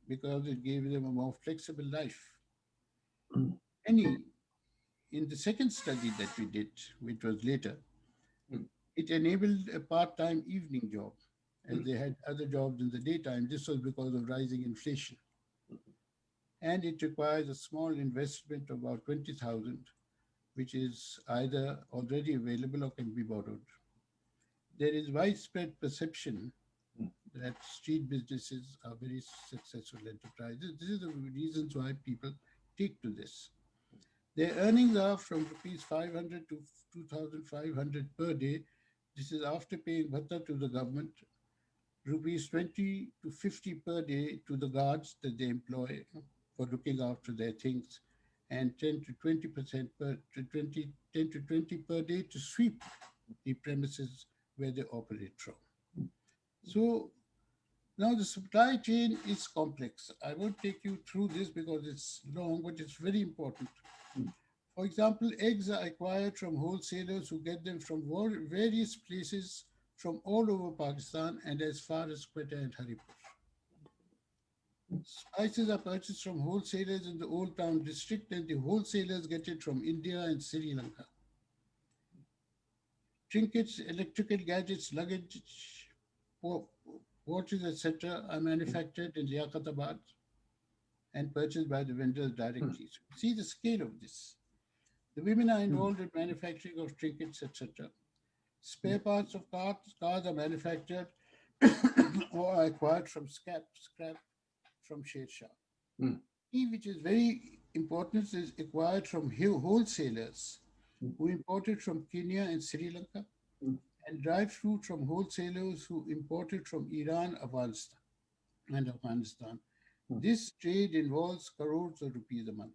because it gave them a more flexible life. Any, in the second study that we did, which was later, it enabled a part time evening job as they had other jobs in the daytime. This was because of rising inflation. And it requires a small investment of about 20,000, which is either already available or can be borrowed. There is widespread perception that street businesses are very successful enterprises. This is the reasons why people take to this. Their earnings are from rupees 500 to 2,500 per day. This is after paying bhatta to the government, rupees 20 to 50 per day to the guards that they employ for looking after their things, and 10 to 20% to 20, 10 to 20 per day to sweep the premises where they operate from. So now the supply chain is complex. I won't take you through this because it's long, but it's very important. For example, eggs are acquired from wholesalers who get them from various places from all over Pakistan and as far as Quetta and Haripur. Spices are purchased from wholesalers in the Old Town district, and the wholesalers get it from India and Sri Lanka. Trinkets, electrical gadgets, luggage, wa- watches, etc., are manufactured in Liaqatabad and purchased by the vendors directly. So see the scale of this. The women are involved in manufacturing of trinkets, etc. Spare parts of cars are manufactured or are acquired from scrap from Sher Shah. Key, which is very important, is acquired from wholesalers who imported from Kenya and Sri Lanka, and dried fruit from wholesalers who imported from Iran, Afghanistan, and Afghanistan. This trade involves crores of rupees a month.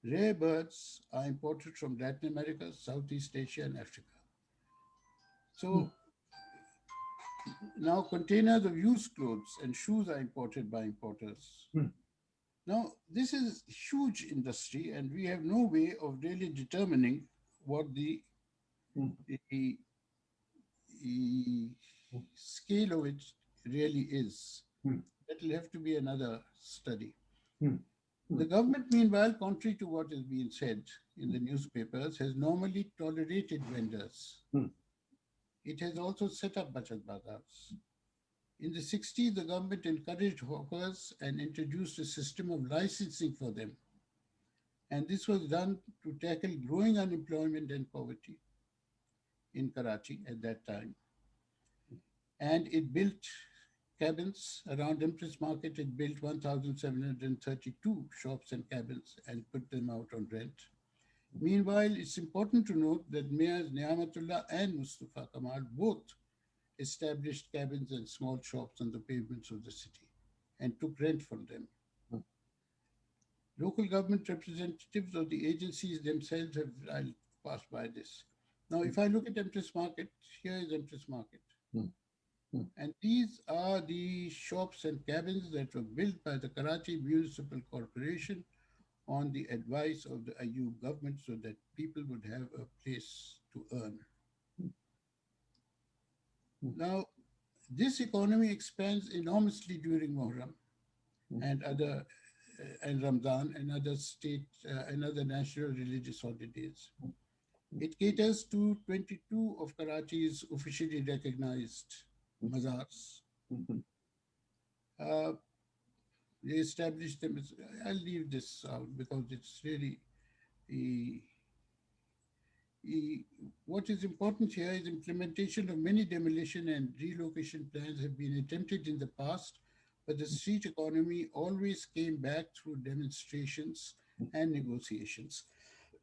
Rare birds are imported from Latin America, Southeast Asia, and Africa. So now containers of used clothes and shoes are imported by importers. Now, this is huge industry, and we have no way of really determining what the, the scale of it really is. That will have to be another study. The government, meanwhile, contrary to what is being said in the newspapers, has normally tolerated vendors. It has also set up bachat bazars. In the 60s, the government encouraged hawkers and introduced a system of licensing for them. And this was done to tackle growing unemployment and poverty in Karachi at that time. And it built cabins around Empress Market. It built 1,732 shops and cabins and put them out on rent. Meanwhile, it's important to note that Mayors Niamatullah and Mustafa Kamal both established cabins and small shops on the pavements of the city and took rent from them. Local government representatives of the agencies themselves have, I'll pass by this. Now, if I look at Empress Market, here is Empress Market. And these are the shops and cabins that were built by the Karachi Municipal Corporation on the advice of the Ayub government so that people would have a place to earn. Now, this economy expands enormously during Muharram and other and Ramadan and other state and other national religious holidays. It caters to 22 of Karachi's officially recognized mazars. Uh, they established them. I'll leave this out because it's really the what is important here is implementation of many demolition and relocation plans have been attempted in the past, but the street economy always came back through demonstrations and negotiations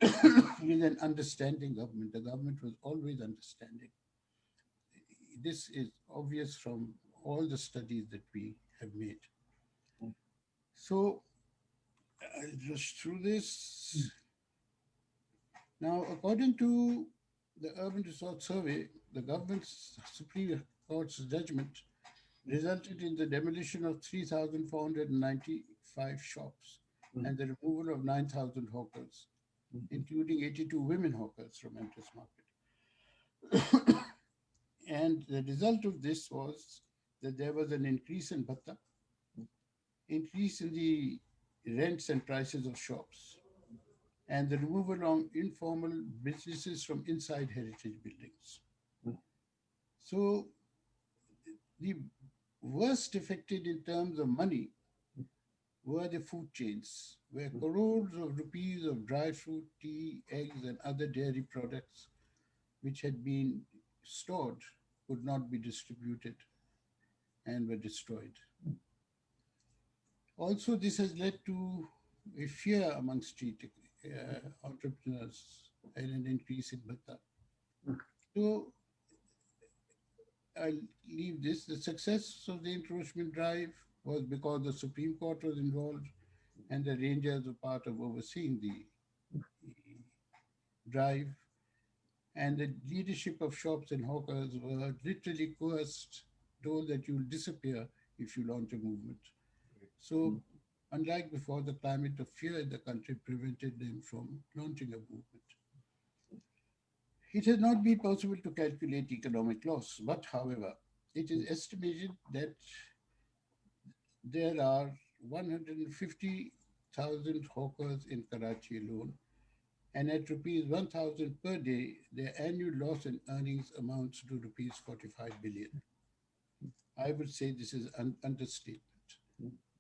with an understanding government. The government was always understanding. This is obvious from all the studies that we have made. So I'll rush through this. Now, according to the Urban Resource Survey, the government's Supreme Court's judgment resulted in the demolition of 3,495 shops and the removal of 9,000 hawkers, including 82 women hawkers from Empress Market. And the result of this was that there was an increase in bhatta, increase in the rents and prices of shops, and the removal of informal businesses from inside heritage buildings. So the worst affected in terms of money were the food chains, where crores of rupees of dry fruit, tea, eggs, and other dairy products which had been stored could not be distributed and were destroyed. Also, this has led to a fear among street entrepreneurs and an increase in bhatta. So I'll leave this. The success of the encroachment drive was because the Supreme Court was involved and the Rangers were part of overseeing the drive. And the leadership of shops and hawkers were literally coerced, told that you'll disappear if you launch a movement. So, unlike before, the climate of fear in the country prevented them from launching a movement. It has not been possible to calculate economic loss, but however, it is estimated that there are 150,000 hawkers in Karachi alone, and at rupees 1,000 per day, their annual loss in earnings amounts to rupees 45 billion. I would say this is an understatement.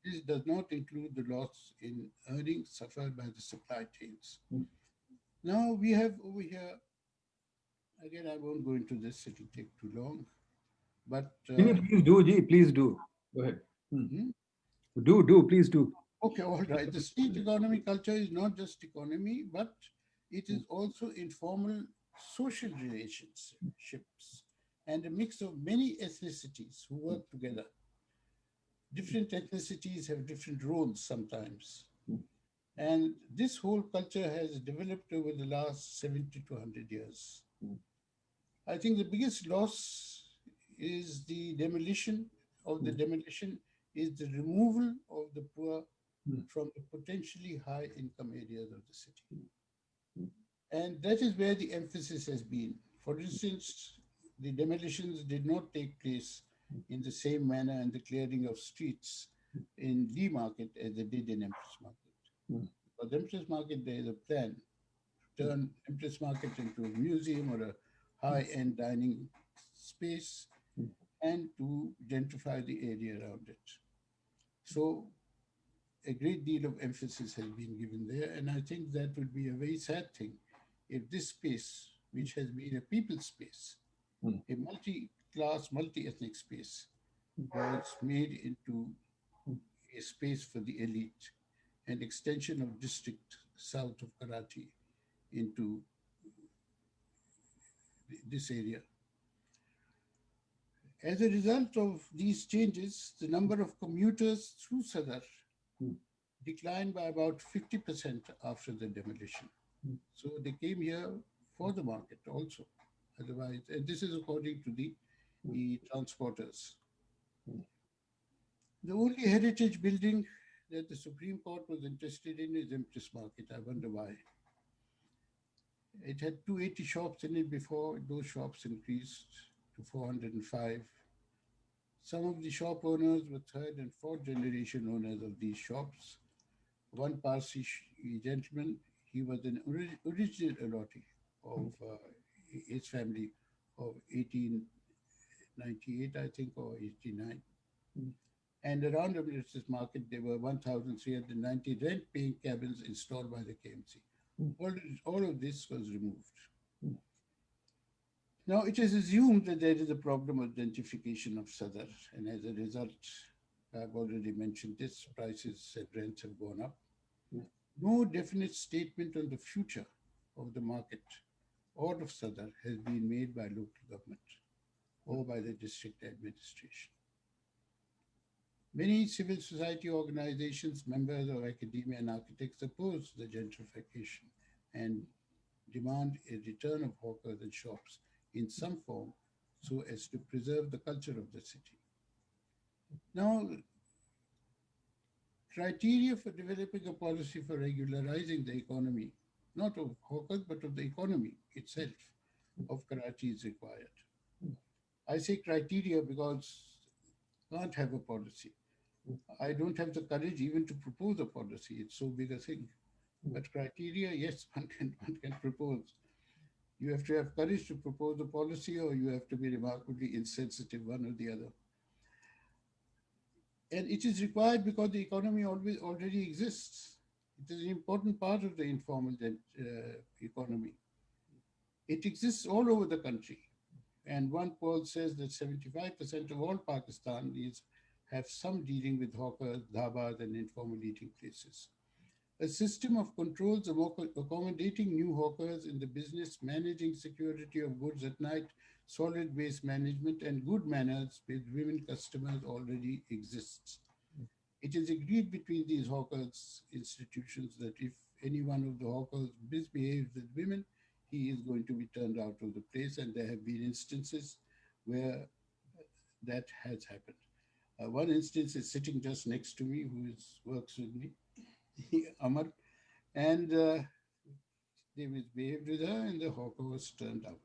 This does not include the loss in earnings suffered by the supply chains. Now we have over here, again, I won't go into this, it will take too long, but Can you please do, Ji? Please do. Go ahead. Hmm. hmm? Please do. Okay, all right. The street economy culture is not just economy, but it is also informal social relationships and a mix of many ethnicities who work together. Different ethnicities have different roles sometimes. And this whole culture has developed over the last 70 to 100 years. I think the biggest loss is the demolition is the removal of the poor from the potentially high income areas of the city. And that is where the emphasis has been. For instance, the demolitions did not take place in the same manner and the clearing of streets in Lee Market as they did in Empress Market. For the Empress Market, there is a plan to turn Empress Market into a museum or a high-end dining space and to gentrify the area around it. So a great deal of emphasis has been given there, and I think that would be a very sad thing if this space, which has been a people's space, a multi-class, multi-ethnic space, was made into a space for the elite, an extension of district south of Karachi into this area. As a result of these changes, the number of commuters through Sadar declined by about 50% after the demolition. So they came here for the market also. Otherwise, and this is according to the transporters. The only heritage building that the Supreme Court was interested in is Empress Market. I wonder why. It had 280 shops in it before. Those shops increased to 405. Some of the shop owners were third and fourth generation owners of these shops. One Parsi gentleman, he was an original allotee of his family of 1898, I think, or 89. And around the Empress Market, there were 1,390 rent-paying cabins installed by the KMC. All of this was removed. Now, it is assumed that there is a problem of gentrification of Sadar, and as a result, I've already mentioned this, prices and rents have gone up. No definite statement on the future of the market or of Sadar has been made by local government or by the district administration. Many civil society organizations, members of academia and architects oppose the gentrification and demand a return of hawkers and shops in some form so as to preserve the culture of the city. Now, criteria for developing a policy for regularizing the economy, not of hawkers, but of the economy itself, of Karachi is required. I say criteria because I can't have a policy. I don't have the courage even to propose a policy. It's so big a thing. But criteria, yes, one can propose. You have to have courage to propose a policy, or you have to be remarkably insensitive, one or the other. And it is required because the economy always already exists. It is an important part of the informal economy. It exists all over the country. And one poll says that 75% of all Pakistanis have some dealing with hawkers, dhabas, and informal eating places. A system of controls accommodating new hawkers in the business, managing security of goods at night, solid waste management, and good manners with women customers already exists. It is agreed between these hawkers institutions that if any one of the hawkers misbehaves with women, he is going to be turned out of the place, and there have been instances where that has happened. One instance is sitting just next to me, works with me, Amar, and they misbehaved with her, and the hawker was turned out.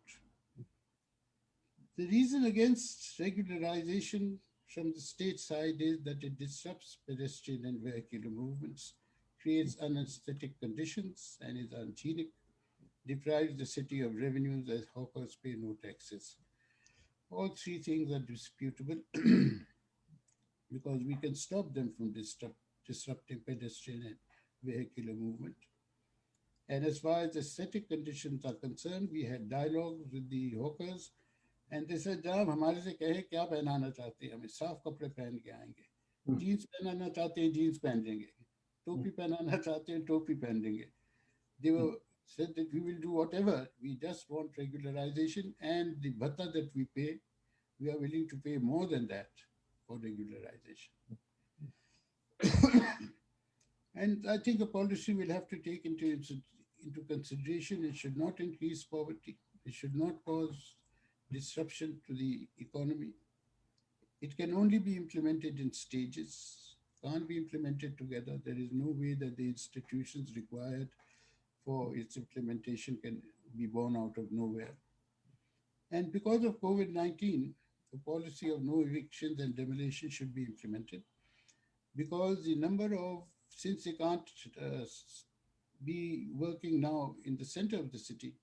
The reason against regularization from the state side is that it disrupts pedestrian and vehicular movements, creates unaesthetic conditions, and is unhygienic, deprives the city of revenues as hawkers pay no taxes. All three things are disputable because we can stop them from disrupting pedestrian and vehicular movement. And as far as aesthetic conditions are concerned, we had dialogues with the hawkers, and they said, जनाब हमारे से कहे क्या पहनाना चाहते हैं, हमें साफ कपड़े पहन के आएंगे, जीन्स पहनाना चाहते हैं जीन्स पहन लेंगे, टोपी पहनाना चाहते हैं टोपी पहन लेंगे. They were said that we will do whatever, we just want regularization, and the bhatta that we pay, we are willing to pay more than that for regularization. And I think a policy will have to take into consideration it should not increase poverty, it should not cause disruption to the economy. It can only be implemented in stages, can't be implemented together. There is no way that the institutions required for its implementation can be born out of nowhere. And because of COVID 19, the policy of no evictions and demolition should be implemented because the number of, since they can't be working now in the center of the city,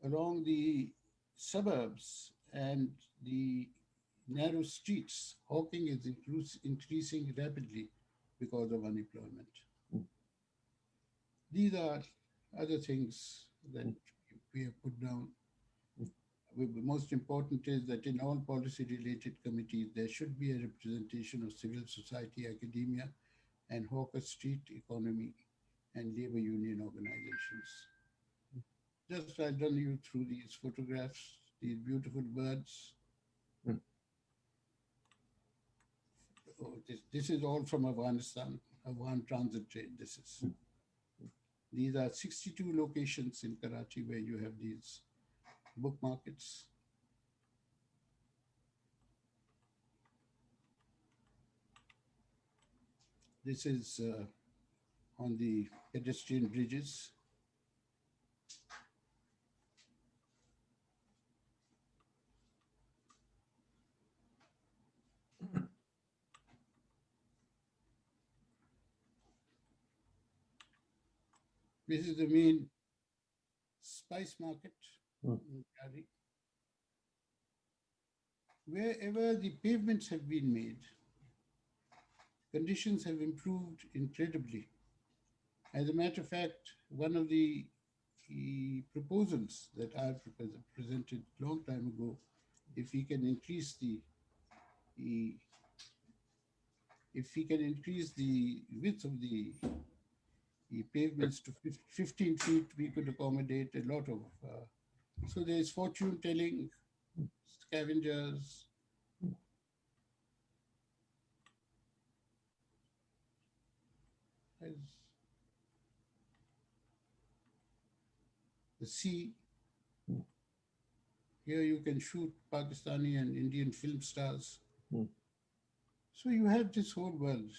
along the suburbs and the narrow streets, hawking is increasing rapidly because of unemployment. These are other things that we have put down. The most important is that in all policy related committees, there should be a representation of civil society, academia, and hawker street economy and labor union organizations. Just I've done you through these photographs, these beautiful birds. Oh, this is all from Afghanistan, Afghan transit train. This is. These are 62 locations in Karachi where you have these book markets. This is on the pedestrian bridges. This is the main spice market in Karachi. Wherever the pavements have been made, conditions have improved incredibly. As a matter of fact, one of the proposals that I presented a long time ago, if we can increase the if we can increase the width of the pavements to 15 feet, we could accommodate a lot of. So there is fortune telling, scavengers. There's the sea. Here you can shoot Pakistani and Indian film stars. So you have this whole world.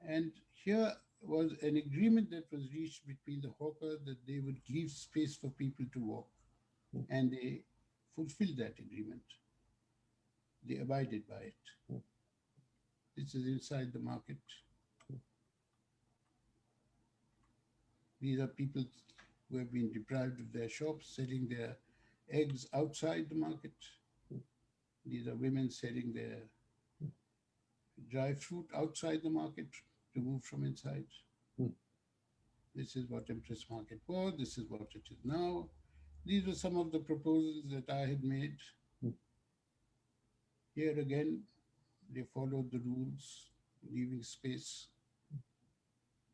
And here was an agreement that was reached between the hawkers that they would leave space for people to walk. and they fulfilled that agreement. They abided by it. This is inside the market. These are people who have been deprived of their shops, selling their eggs outside the market. These are women selling their dry fruit outside the market, removed from inside. This is what Empress Market was. This is what it is now. These were some of the proposals that I had made. Here again, they followed the rules, leaving space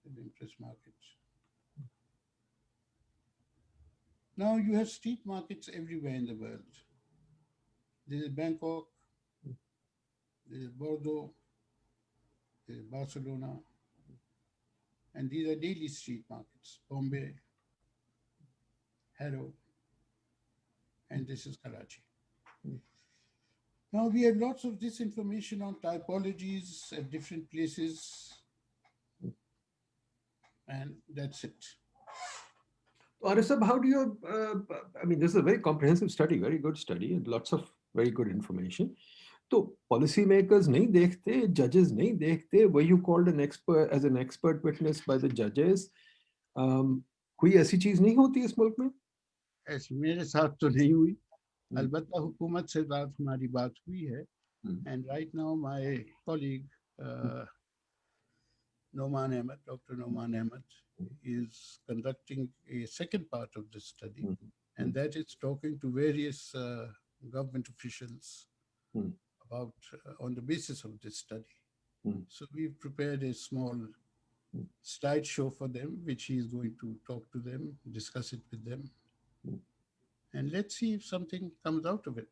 in the Empress Market. Now you have street markets everywhere in the world. There is Bangkok, there is Bordeaux, there is Barcelona, and these are daily street markets. Bombay, Harrow, and this is Karachi. Now we have lots of this information on typologies at different places, and that's it. Arif, how do you, I mean, this is a very comprehensive study, very good study, and lots of very good information. तो policy makers नहीं देखते, judges नहीं देखते, were you called an expert as an expert witness by the judges? कोई ऐसी चीज नहीं होती इस मुल्क में? ऐसी मेरे साथ तो नहीं हुई, अलबत्ता हुकूमत से हमारी बात हुई है, and right now my colleague Noman Ahmed, Dr. Noman Ahmed, is conducting a second part of the study, and that is talking to various government officials about on the basis of this study. So we've prepared a small slideshow for them, which he is going to talk to them, discuss it with them, and let's see if something comes out of it.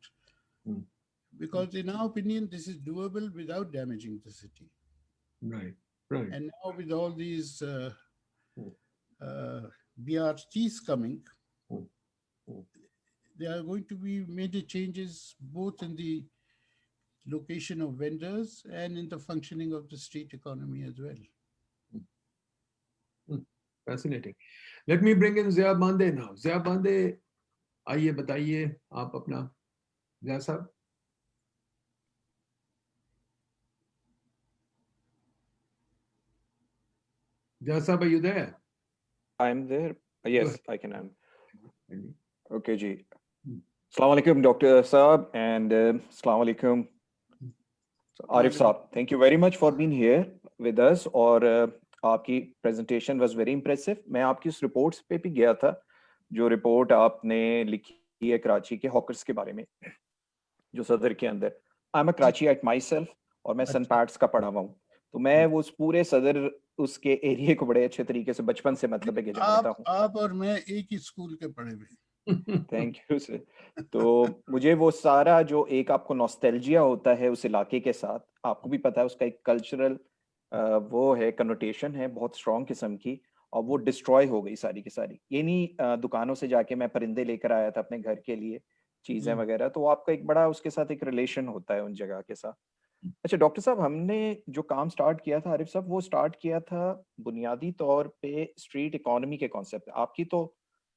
Because in our opinion, this is doable without damaging the city. Right, right. And now with all these BRTs coming, there are going to be major changes both in the location of vendors and in the functioning of the street economy as well. Fascinating. Let me bring in Zia Bande now. Zia Bande, आइए बताइए आप अपना, Zia साहब. Zia साहब, are you there? I'm there. Yes, I can. Okay, ji. Assalamu alaikum, Dr. Saab, and Assalamu alaikum, Arif Saab. Thank you very much for being here with us. और आपकी presentation was very impressive. मैं आपकी उस reports पे भी गया था, जो report आपने लिखी है कराची के hawkers के बारे में, जो सदर के अंदर. I'm a Karachiite myself, और मैं सन पैट्स का पढ़ा हुआ हूँ. तो मैं वो उस पूरे सदर उसके एरिया को बड़े अच्छे तरीके से बचपन से मतलब है कि जानता हूँ. आप और मैं एक ही स्कूल के पढ़े हुए. Thank you sir. तो मुझे वो सारा जो एक आपको नॉस्टैल्जिया होता है उस इलाके के साथ, आपको भी पता है उसका एक कल्चरल वो है, कनोटेशन है बहुत स्ट्रॉन्ग किस्म की, और वो डिस्ट्रॉय हो गई सारी की सारी. इन्हीं दुकानों से जाके मैं परिंदे लेकर आया था अपने घर के लिए, चीजें वगैरह. तो आपका एक बड़ा उसके साथ एक रिलेशन होता है उन जगह के साथ. अच्छा डॉक्टर साहब, हमने जो काम स्टार्ट किया था आरिफ साहब, वो स्टार्ट किया था बुनियादी तौर पे स्ट्रीट इकोनॉमी के कॉन्सेप्ट. आपकी तो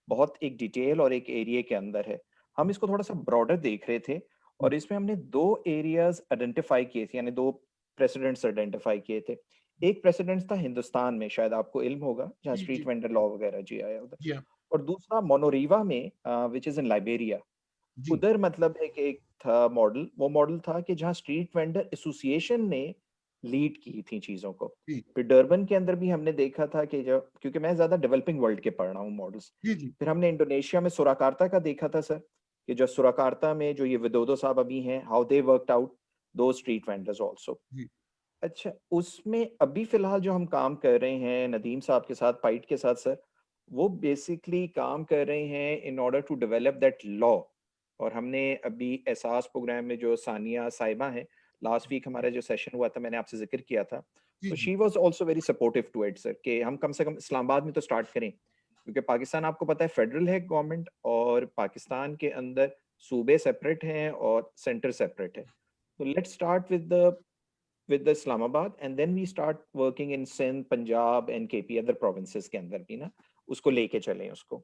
बहुत एक डिटेल और एक एरिया के अंदर है, हम इसको थोड़ा सा ब्रॉडर देख रहे थे, और इसमें हमने दो एरियाज आइडेंटिफाई किए थे, यानी दो प्रेसिडेंट्स आइडेंटिफाई किए थे. एक प्रेसिडेंट था हिंदुस्तान में, शायद आपको इल्म होगा, जहाँ स्ट्रीट वेंडर लॉ वगैरह जी आया उधर, और दूसरा मोनोरीवा में विच इज इन लाइबेरिया. उधर मतलब है कि एक था मॉडल, वो मॉडल था कि जहाँ स्ट्रीट वेंडर एसोसिएशन ने लीड की थी चीजों को. फिर डरबन के अंदर भी हमने देखा था कि जब, क्योंकि मैं ज्यादा डेवलपिंग वर्ल्ड के पढ़ रहा हूँ मॉडल्स, फिर हमने इंडोनेशिया में सुराकार्ता का देखा था सर, कि जो सुराकार्ता में जो ये विदोदो साहब अभी हैं, हाउ दे वर्कड आउट दो स्ट्रीट वेंडर्स आल्सो. अच्छा, उसमें अभी फिलहाल जो हम काम कर रहे हैं नदीम साहब के साथ, पाइट के साथ सर, वो बेसिकली काम कर रहे हैं in order to develop that law. और हमने अभी एहसास प्रोग्राम में जो सानिया साहिबा हैं, लास्ट वीक हमारा जो सेशन हुआ था, मैंने आपसे जिक्र किया था, तो she was also very supportive to it sir, कि हम कम से कम इस्लामाबाद में तो स्टार्ट करें, क्योंकि पाकिस्तान आपको पता है फेडरल है गवर्नमेंट, और पाकिस्तान के अंदर सूबे सेपरेट हैं और सेंटर सेपरेट है. तो let's start with the Islamabad, and then we start working in Sindh, Punjab and KP, other provinces के अंदर भी ना, उसको लेके चलें उसको.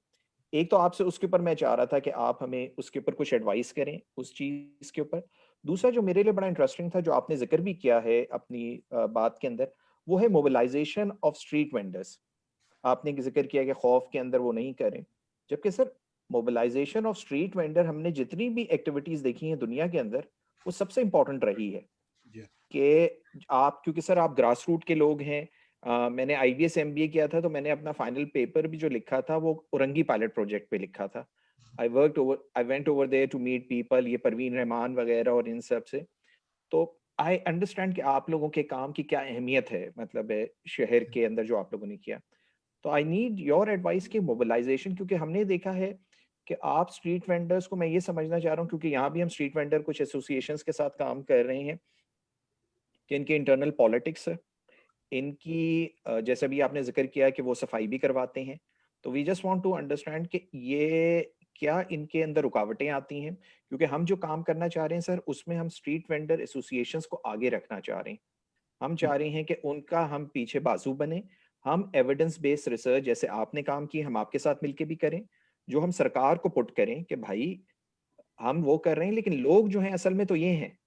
एक तो आपसे उसके ऊपर मैं चाह रहा था कि आप हमें उसके ऊपर कुछ एडवाइस करें उस चीज के ऊपर। दूसरा जो मेरे लिए बड़ा इंटरेस्टिंग था, जो आपने जिक्र भी किया है अपनी बात के अंदर, वो है मोबिलाइजेशन ऑफ स्ट्रीट वेंडर्स। आपने जिक्र किया कि खौफ के अंदर वो नहीं करें, जबकि sir mobilisation of street vendor हमने जितनी भी एक्टिविटीज देखी हैं दुनिया के अंदर, वो सबसे इंपॉर्टेंट रही है। Yeah. कि आप, क्योंकि सर आप ग्रास रूट के लोग हैं, मैंने IBS MBA किया था, तो मैंने अपना फाइनल पेपर भी जो लिखा था वो उरंगी पायलट प्रोजेक्ट पे लिखा था। I went over there to meet people, ये परवीन रहमान वगैरह और इन सब से। तो आई अंडरस्टैंड कि आप लोगों के काम की क्या अहमियत है, मतलब है शहर के अंदर जो आप लोगों ने किया। तो आई नीड योर एडवाइस की मोबिलाइजेशन, क्योंकि हमने देखा है कि आप स्ट्रीट वेंडर्स को, मैं ये समझना चाह रहा हूँ क्योंकि यहाँ भी हम स्ट्रीट वेंडर कुछ एसोसिएशंस के साथ काम कर रहे हैं, कि इनके इंटरनल पॉलिटिक्स है, इनकी जैसे भी आपने जिक्र किया कि वो सफाई भी करवाते हैं। तो we just want to understand कि ये क्या इनके अंदर रुकावटें आती हैं, क्योंकि हम जो काम करना चाह रहे हैं सर, उसमें हम स्ट्रीट वेंडर एसोसिएशंस को आगे रखना चाह रहे हैं। हम चाह रहे हैं कि उनका हम पीछे बाजू बने, हम एविडेंस बेस्ड रिसर्च जैसे आपने काम की, हम आपके साथ मिलके भी करें, जो हम सरकार को पुट करें कि भाई हम वो कर रहे हैं, लेकिन लोग जो हैं असल में तो ये हैं,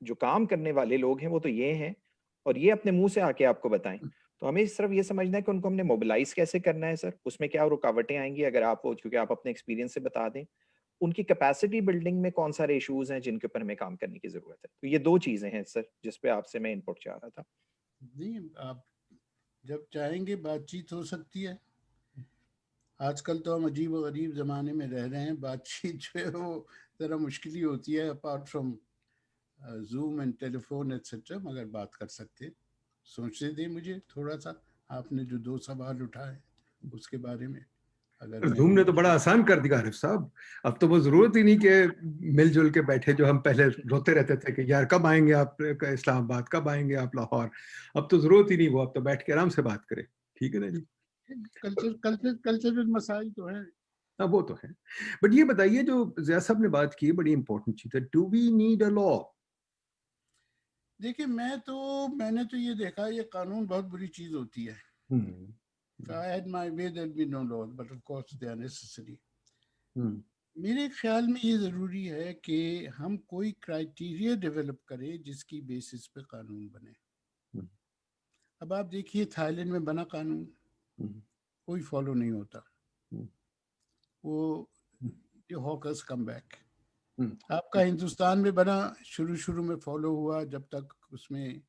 जो काम करने वाले लोग हैं वो तो ये हैं, और ये अपने मुंह से आके आपको बताएं। तो हमें सिर्फ ये समझना है कि उनको हमने मोबिलाइज कैसे करना है सर, उसमें क्या रुकावटें आएंगी, अगर आप वो, क्योंकि आप अपने एक्सपीरियंस से बता दें, उनकी कैपेसिटी बिल्डिंग में कौन सारे इश्यूज हैं जिनके ऊपर हमें काम करने की जरूरत है। तो ये दो चीजें हैं सर जिस पे आपसे मैं इनपुट चाह रहा था। नहीं, आप जब चाहेंगे बातचीत हो सकती है। आजकल तो हम अजीब और गरीब ज़माने में रह रहे हैं, बातचीत जो है वो ज़रा मुश्किल ही होती है, apart from zoom and telephone etcetera, मगर बात कर सकते हैं। सोचने दें मुझे थोड़ा सा, आपने जो 2 सवाल उठाए उसके बारे में, अगर मैं जूम ने भी तो बड़ा आसान कर दिया आरिफ साहब। अब तो वो जरूरत ही नहीं कि मिलजुल के बैठे, जो हम पहले रोते रहते थे कि यार कब आएंगे आप इस्लामाबाद, कब आएंगे आप लाहौर। अब तो जरूरत ही नहीं, वो अब तो बैठ के आराम से बात करें। ठीक है ना जी। कल्चरल मसाइल तो है। हाँ वो तो है। बट ये बताइए, जो ज़िया साहब ने बात की है, बड़ी इंपॉर्टेंट चीज है, do we need a law? देखिए, मैंने तो ये देखा, ये कानून बहुत बुरी चीज होती है। If I had my way, there'd be no laws, but of course they are necessary. मेरे ख्याल में ये ज़रूरी है कि हम कोई क्राइटेरिया डेवलप करें जिसकी बेसिस पे कानून बने। अब आप देखिए, थाईलैंड में बना कानून, कोई फॉलो नहीं होता। वो हॉकर्स कम बैक। आपका हिंदुस्तान में बना, शुरू शुरू में फॉलो हुआ, जब तक उसमें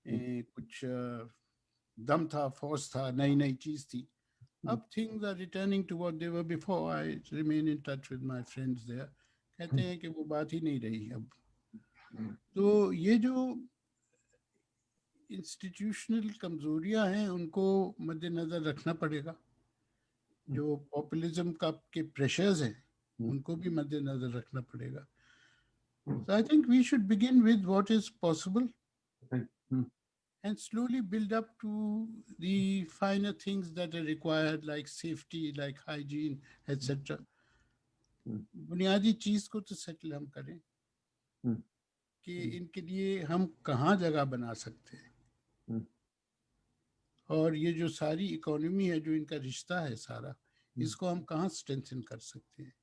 कुछ दम था, फोर्स था, नई नई चीज थी। अब things are returning to what they were before. I remain in touch with my friends there, कहते हैं कि वो बात ही नहीं रही अब। तो ये जो इंस्टीट्यूशनल कमजोरियां हैं उनको मद्देनजर रखना पड़ेगा। जो पॉपुलिज्म का के प्रेशर्स हैं उनको भी मद्देनजर रखना पड़ेगा। So I think we should begin with what is possible and slowly build up to the finer things that are required, like safety, like hygiene, etc. बुनियादी चीज को तो सेटल हम करें कि इनके लिए हम कहाँ जगह बना सकते हैं, और ये जो सारी इकोनॉमी है, जो इनका रिश्ता है सारा, इसको हम कहाँ स्ट्रेंथन कर सकते हैं।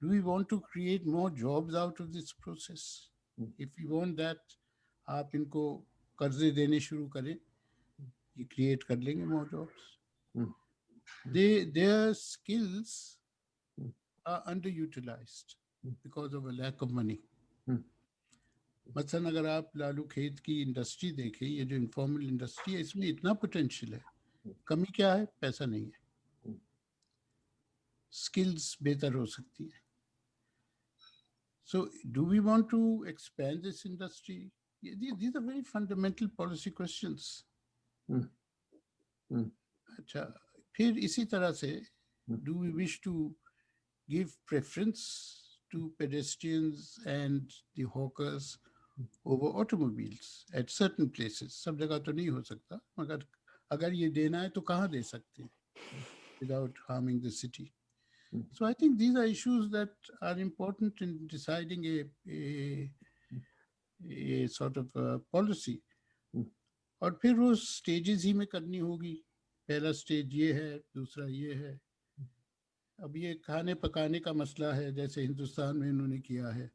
Do we want to create more jobs out of this process? If we want that, आप इनको कर्जे देने शुरू करें, ये क्रिएट कर लेंगे more jobs. Their skills are underutilized because of a lack of money. मसलन अगर आप लालू खेत की इंडस्ट्री देखें, ये जो इनफॉर्मल इंडस्ट्री है, इसमें इतना पोटेंशियल है, कमी क्या है? पैसा नहीं है। स्किल्स बेहतर हो सकती है। So do we want to expand this industry? These are very fundamental policy questions. अच्छा, फिर इसी तरह से, do we wish to give preference to pedestrians and the hawkers over automobiles at certain places? सब जगह तो नहीं हो सकता, मगर अगर ये देना है तो कहाँ दे सकते हैं without harming the city? So I think these are issues that are important in deciding a sort of policy. और फिर वो स्टेजेस ही में करनी होगी। पहला स्टेज ये है, दूसरा ये है, अब ये खाने पकाने का मसला है, जैसे हिंदुस्तान में इन्होंने किया है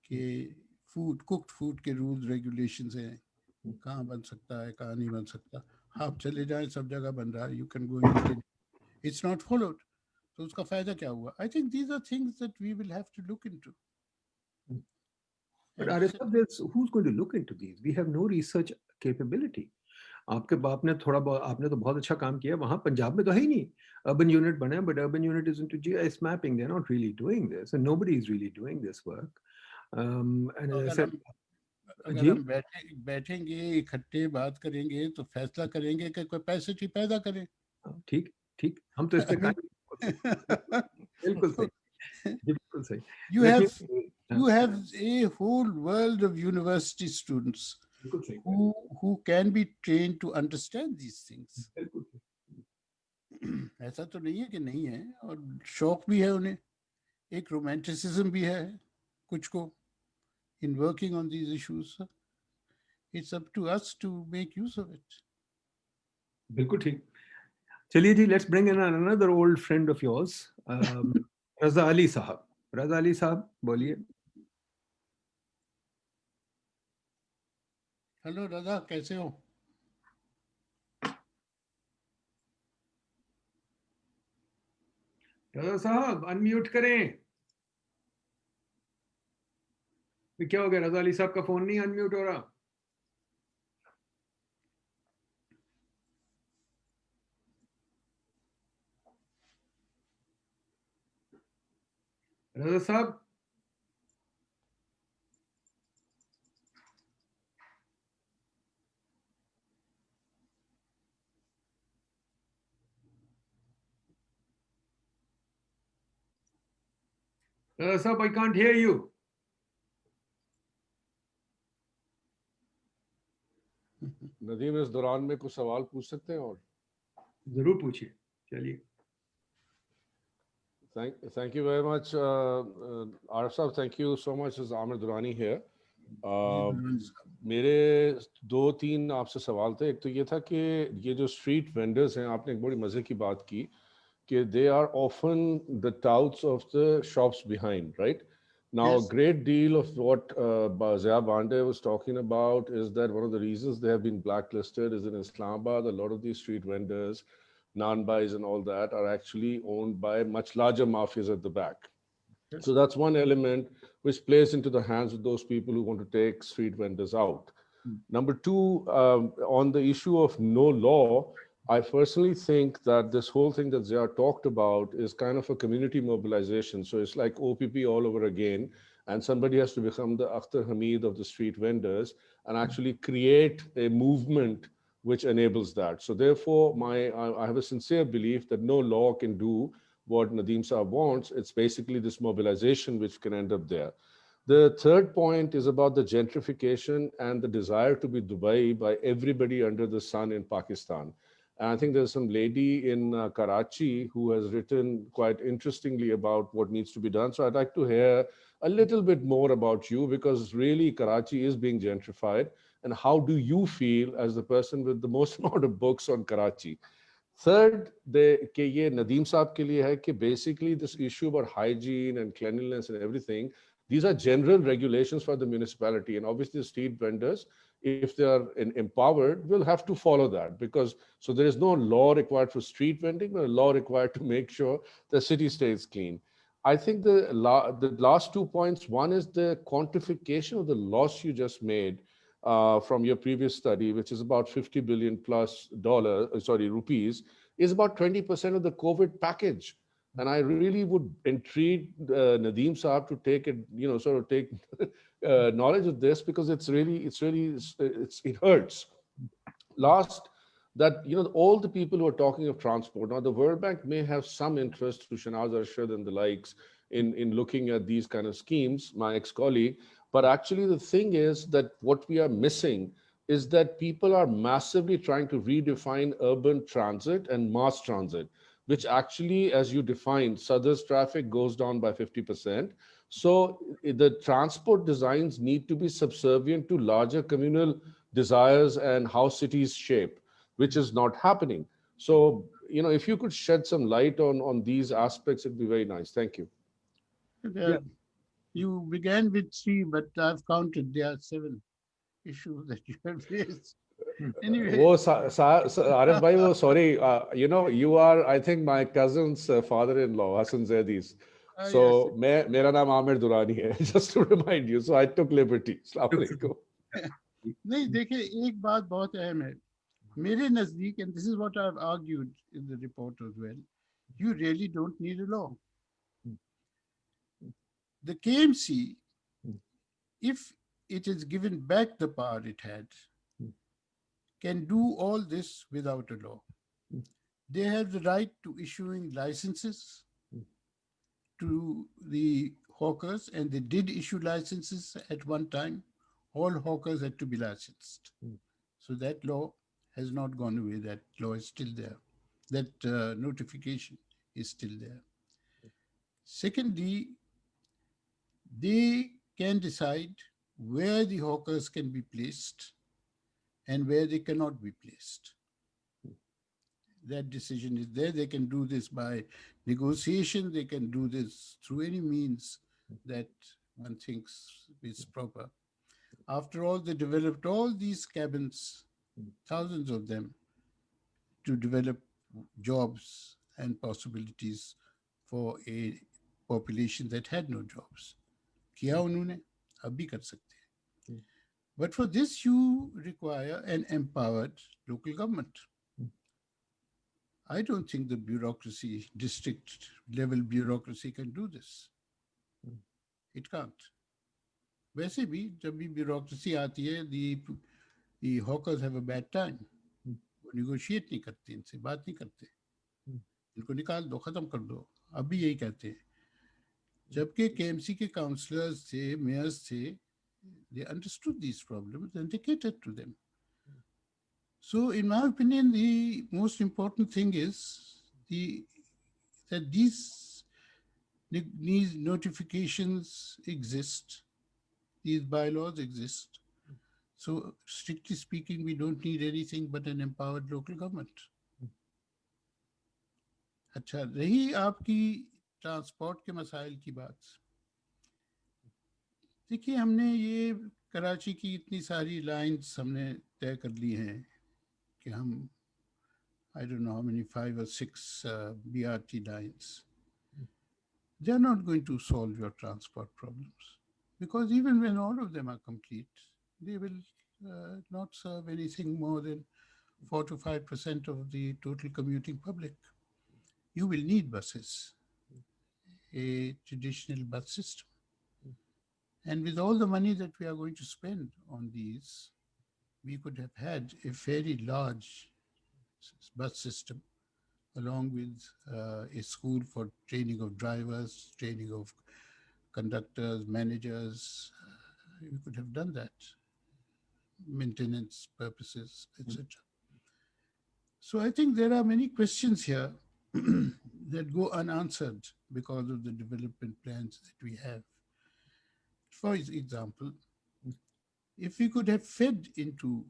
कि कुक्ड फूड के रूल्स रेगुलेशंस हैं, कहाँ बन सकता है कहाँ नहीं बन सकता, आप चले जाएं सब जगह बन रहा है, you can go eat it, it's not followed, तो उसका फायदा क्या हुआ? I think these are things that we will have to look into. But Arifat, who's going to look into these? We have no research capability. आपके बाप ने थोड़ा बहुत, आपने तो बहुत अच्छा काम किया, वहाँ पंजाब में तो है ही नहीं, urban unit बना है, but urban unit is into GIS mapping. They're not really doing this, and nobody is really doing this work. And as I said, अगर जी, हम बैठेंगे इकट्ठे बात करेंगे तो फैसला करेंगे कि कोई पैसे पैदा करें. ठीक ठीक, हम तो इस पे I mean, बिल्कुल सही, बिल्कुल सही. you Let me, have you have a whole world of university students बिल्कुल सही, who can be trained to understand these things. बिल्कुल सही. ऐसा तो नहीं है कि नहीं है, और शौक भी है उन्हें, एक रोमांटिसिज्म भी है कुछ को in working on these issues. It's up to us to make use of it. बिल्कुल ठीक. चलिए जी, let's bring in another old friend of yours, रजा अली साहब. रजा अली साहब बोलिए. हेलो रजा, कैसे हो? रजा साहब अनम्यूट करें. क्या हो गया, रजा अली साहब का फोन नहीं अनम्यूट हो रहा? रजा साहब, रजा साहब, I can't hear you. Nadeem, इस दौरान में कुछ सवाल पूछ सकते हैं? और जरूर पूछिए, चलिए. Thank you very much, Arif साहब. Thank you so much. Is Amir Durrani here. मेरे दो तीन आपसे सवाल थे. एक तो ये था कि ये जो स्ट्रीट वेंडर्स हैं, आपने एक बड़ी मजे की बात की कि they are often the touts of the shops behind, right? Now, Yes. a great deal of what Zia Bande was talking about is that one of the reasons they have been blacklisted is in Islamabad. A lot of these street vendors, Nanbais and all that, are actually owned by much larger mafias at the back. Yes. So that's one element which plays into the hands of those people who want to take street vendors out. Number two, on the issue of no law, I personally think that this whole thing that Zia talked about is kind of a community mobilization. So it's like OPP all over again, and somebody has to become the Akhtar Hamid of the street vendors and actually create a movement which enables that. So therefore, I have a sincere belief that no law can do what Nadeem Saab wants. It's basically this mobilization which can end up there. The third point is about the gentrification and the desire to be Dubai by everybody under the sun in Pakistan. And I think there's some lady in Karachi who has written quite interestingly about what needs to be done. So I'd like to hear a little bit more about you, because really Karachi is being gentrified. And how do you feel as the person with the most amount of books on Karachi? Third, कि ये नदीम साहब के लिए है कि basically this issue about hygiene and cleanliness and everything, these are general regulations for the municipality, and obviously the street vendors, if they are empowered, will have to follow that, because so there is no law required for street vending, but a law required to make sure the city stays clean. I think the last 2 points, one is the quantification of the loss you just made from your previous study, which is about $50 billion plus rupees, is about 20% of the COVID package. And I really would entreat Nadeem Saab to take it, sort of take knowledge of this, because it hurts. Last, that all the people who are talking of transport, now the World Bank may have some interest through Shanaz Arshad and the likes in looking at these kind of schemes, my ex-colleague, but actually the thing is that what we are missing is that people are massively trying to redefine urban transit and mass transit, which actually, as you defined, Southern's traffic goes down by 50%. So the transport designs need to be subservient to larger communal desires and how cities shape, which is not happening. So if you could shed some light on these aspects, it'd be very nice. Thank you. There- You began with 3, but I've counted. There are 7 issues that you have raised. Anyway, Arif bhai, sorry, you are, I think, my cousin's father-in-law, Hassan Zaidi's. yes. So, मेरा नाम आमिर दुरानी है, just to remind you. So I took liberty. Assalamu alaikum. नहीं देखिए, एक बात बहुत अहम है मेरे नजदीक, and this is what I've argued in the report as well. You really don't need a law. The KMC, if it is given back the power it had, can do all this without a law. They have the right to issuing licenses to the hawkers, and they did issue licenses at one time. All hawkers had to be licensed. So that law has not gone away. That law is still there. That notification is still there. Secondly, they can decide where the hawkers can be placed and where they cannot be placed. That decision is there. They can do this by negotiation. They can do this through any means that one thinks is proper. After all, they developed all these cabins, thousands of them, to develop jobs and possibilities for a population that had no jobs. किया उन्होंने, अब भी कर सकते हैं. But for this, you require an empowered local government. I don't think the bureaucracy, district level bureaucracy can do this. It can't. वैसे भी जब भी bureaucracy आती है, the hawkers have a bad time. वो negotiate नहीं करते, इनसे बात नहीं करते. इनको निकाल दो, खत्म कर दो. अब भी यही कहते हैं. जबकि KMC के काउंसलर्स थे, मेयर्स थे, they understood these problems and they catered to them. So, in my opinion, the most important thing is that these notifications exist, these bylaws exist. So, strictly speaking, we don't need anything but an empowered local government. अच्छा, रही आपकी transport के मसाइल की बात. देखिए, हमने ये कराची की इतनी सारी लाइंस हमने तय कर ली हैं कि हम, I don't know how many, 5 or 6 BRT lines. They are not going to solve your transport problems, because even when all of them are complete, they will not serve anything more than 4 to 5% of the total commuting public. You will need buses, a traditional bus system. And with all the money that we are going to spend on these, we could have had a very large bus system, along with a school for training of drivers, training of conductors, managers. We could have done that, maintenance purposes, etc. So I think there are many questions here that go unanswered because of the development plans that we have. For example, if we could have fed into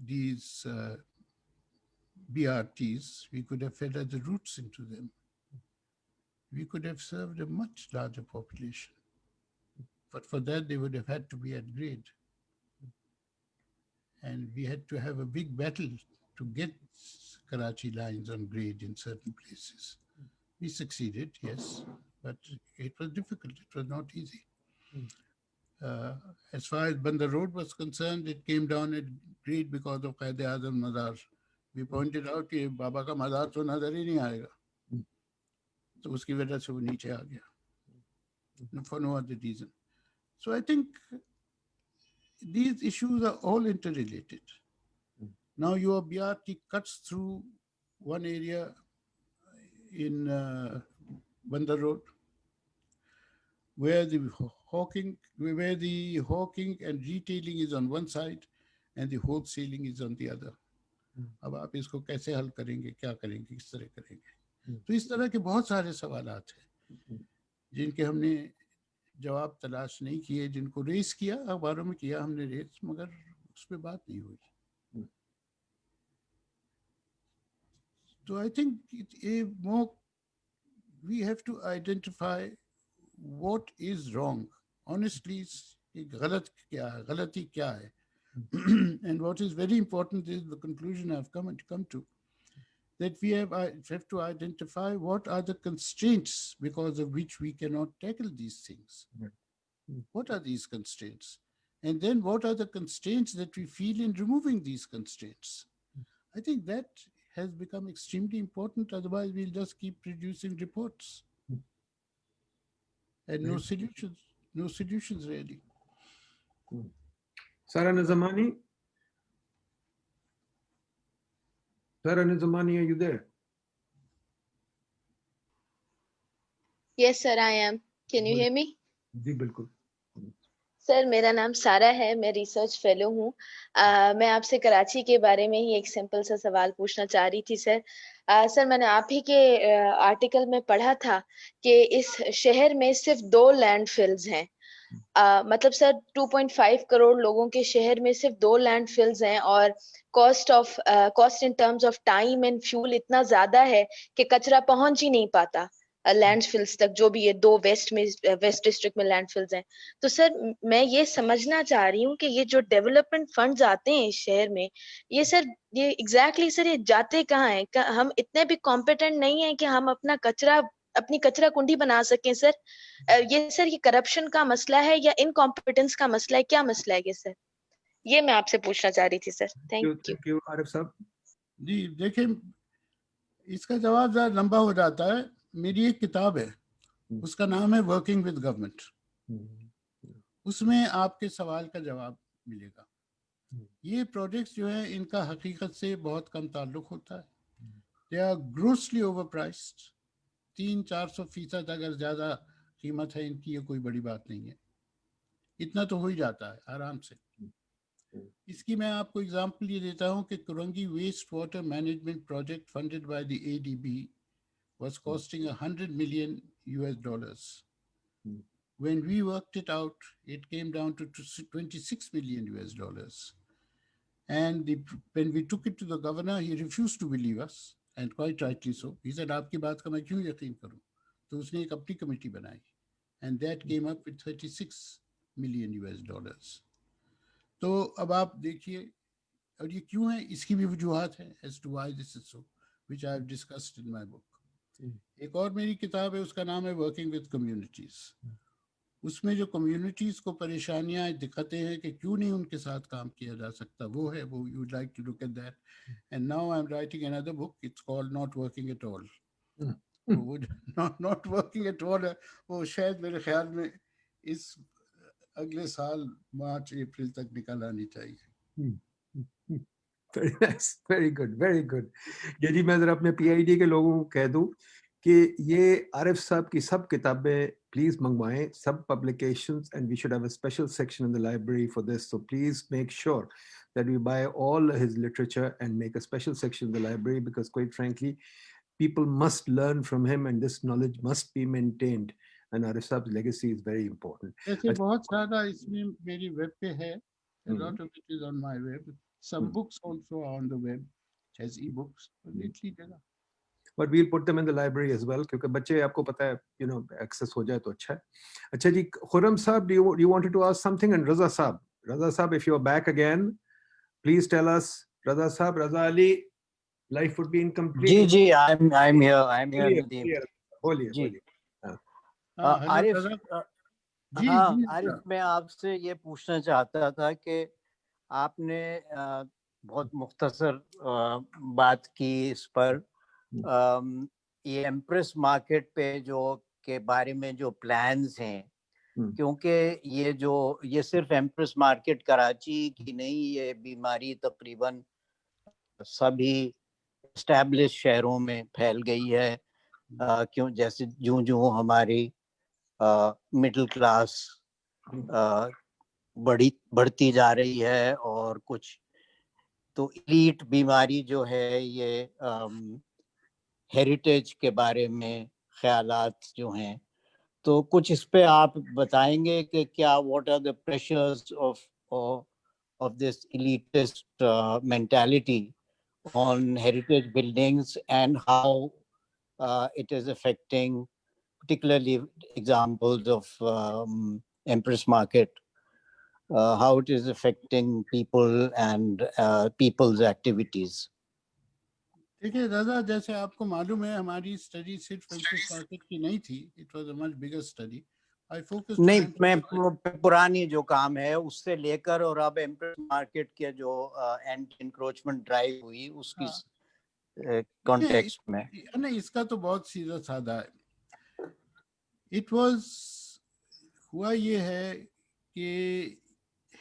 these BRTs, we could have fed other routes into them. We could have served a much larger population. But for that, they would have had to be at grade. And we had to have a big battle to get Karachi lines on grade in certain places. We succeeded, yes, but it was difficult. It was not easy. As far as Bandar Road was concerned, it came down at grade because of Qaid-e-Azam Mazar. We pointed out that Baba ka mazar to nazar hi nahi aayega. So uski wajah se wo niche aa gaya. For no other reason. So I think these issues are all interrelated. Now your BRT cuts through one area in Bandar Road, where the hawking and retailing is on one side and the wholesaling is on the other. अब आप इसको कैसे हल करेंगे, क्या करेंगे, किस तरह करेंगे? तो इस तरह के बहुत सारे सवालात हैं जिनके हमने जवाब तलाश नहीं किए, जिनको रेस किया, अखबारों में किया हमने रेस, मगर उस पर बात नहीं हुई. So I think we have to identify what is wrong. Honestly, गलती क्या है? And what is very important is the conclusion I've come to, that we have to identify what are the constraints because of which we cannot tackle these things. What are these constraints? And then what are the constraints that we feel in removing these constraints? I think that has become extremely important. Otherwise, we'll just keep producing reports and no solutions really. Sarah Nazamani? Sarah Nazamani, are you there? Yes, sir, I am. Can you hear me? जी बिल्कुल. Sir, मेरा नाम सारा है, मैं research fellow हूँ. मैं आपसे कराची के बारे में ही एक सिंपल सा सवाल पूछना चाह रही थी सर. सर, मैंने आप ही के आर्टिकल में पढ़ा था कि इस शहर में सिर्फ 2 लैंडफिल्स हैं. मतलब सर 2.5 करोड़ लोगों के शहर में सिर्फ 2 लैंडफिल्स हैं और cost in terms of time and fuel इतना ज्यादा है कि कचरा पहुंच ही नहीं पाता लैंडफिल्स तक, जो भी ये 2 वेस्ट डिस्ट्रिक्ट में लैंडफिल्स हैं. तो सर मैं ये समझना चाह रही हूँ कि ये जो डेवलपमेंट फंड्स आते हैं इस शहर में, ये सर ये एग्जैक्टली सर ये जाते कहाँ हैं? हम इतने भी कॉम्पिटेंट नहीं है कि हम अपनी कचरा कुंडी बना सकें सर. ये सर ये करप्शन का मसला है या इनकॉम्पिटेंस का मसला है? क्या मसला है ये सर? ये मैं आपसे पूछना चाह रही थी सर. थैंक यू आरिफ साहब. जी देखिए, इसका जवाब ज़रा लंबा हो जाता है. मेरी एक किताब है, उसका नाम है वर्किंग विद गवर्नमेंट. उसमें आपके सवाल का जवाब मिलेगा. ये प्रोजेक्ट्स जो है इनका हकीकत से बहुत कम ताल्लुक होता है. They are grossly overpriced. 300-400% अगर ज़्यादा कीमत है इनकी, ये कोई बड़ी बात नहीं है. इतना तो हो ही जाता है आराम से. इसकी मैं आपको एग्जांपल ये देता हूँ कि Korangi waste water management project funded by the ADB was costing $100 million. When we worked it out, it came down to $26 million. And when we took it to the governor, he refused to believe us, and quite rightly so. He said, "आपकी बात का मैं क्यों यकीन करूं?" तो उसने एक अपनी कमेटी बनाई, and that came up with $36 million. तो अब आप देखिए, और ये क्यों है, इसकी भी वजूहात है as to why this is so, which I have discussed in my book. एक और मेरी किताब है, उसका नाम है वर्किंग विद कम्युनिटीज. उसमें जो कम्युनिटीज को परेशानियां दिक्कतें हैं कि क्यों नहीं उनके साथ काम किया जा सकता, वो है, वो you like to look at that. And now I am writing another book, it's called not working at all. वो नॉट वर्किंग एट ऑल है, वो शायद मेरे ख्याल में इस अगले साल मार्च अप्रैल तक निकल आनी चाहिए. Very nice, very good, very good. ये जी मैं जरा अपने PID के लोगों को कह दूं कि ये आरिफ साहब की सब किताबें प्लीज मंगवाएं, सब publications, and we should have a special section in the library for this. So please make sure that we buy all his literature and make a special section in the library, because quite frankly people must learn from him and this knowledge must be maintained, and Arif Saab's legacy is very important. ऐसे बहुत सारा इसमें मेरी web पे है. A lot of it is on my web. Some books also are on the web as e-books. But we'll put them in the library as well, क्योंकि बच्चे आपको पता है, you know, access हो जाए तो अच्छा है. अच्छा जी, खुरम साहब, you wanted to ask something, and Raza साहब, if you are back again, please tell us. Raza साहब, Raza Ali, life would be incomplete. Ji, I'm here. बोलिए. आरिफ, मैं आपसे ये पूछना चाहता था कि आपने बहुत मुख्तसर बात की इस पर, ये एम्प्रेस मार्केट पे जो के बारे में जो प्लान्स हैं, क्योंकि ये सिर्फ एम्प्रेस मार्केट कराची की नहीं, ये बीमारी तकरीबन सभी एस्टैब्लिश शहरों में फैल गई है. क्यों, जैसे जो हमारी मिडिल क्लास बढ़ती जा रही है, और कुछ तो एलीट बीमारी जो है, ये हेरिटेज के बारे में ख्यालात जो हैं, तो कुछ इस पे आप बताएंगे कि क्या, what are the pressures of this elitist mentality on heritage buildings and how it is affecting, particularly examples of Empress Market, how it is affecting people and people's activities. देखिए दादा, जैसे आपको मालूम है हमारी स्टडी सिर्फ एम्प्रेस मार्केट की नहीं थी, it was a much bigger study. I focused नहीं, मैं पुरानी जो काम है उससे लेकर और अब एम्प्रेस मार्केट के जो एंटी इंक्रोचमेंट ड्राइव हुई उसकी कॉन्टेक्स्ट में. नहीं, इसका तो बहुत सीधा साधा है. इट वाज, हुआ ये है कि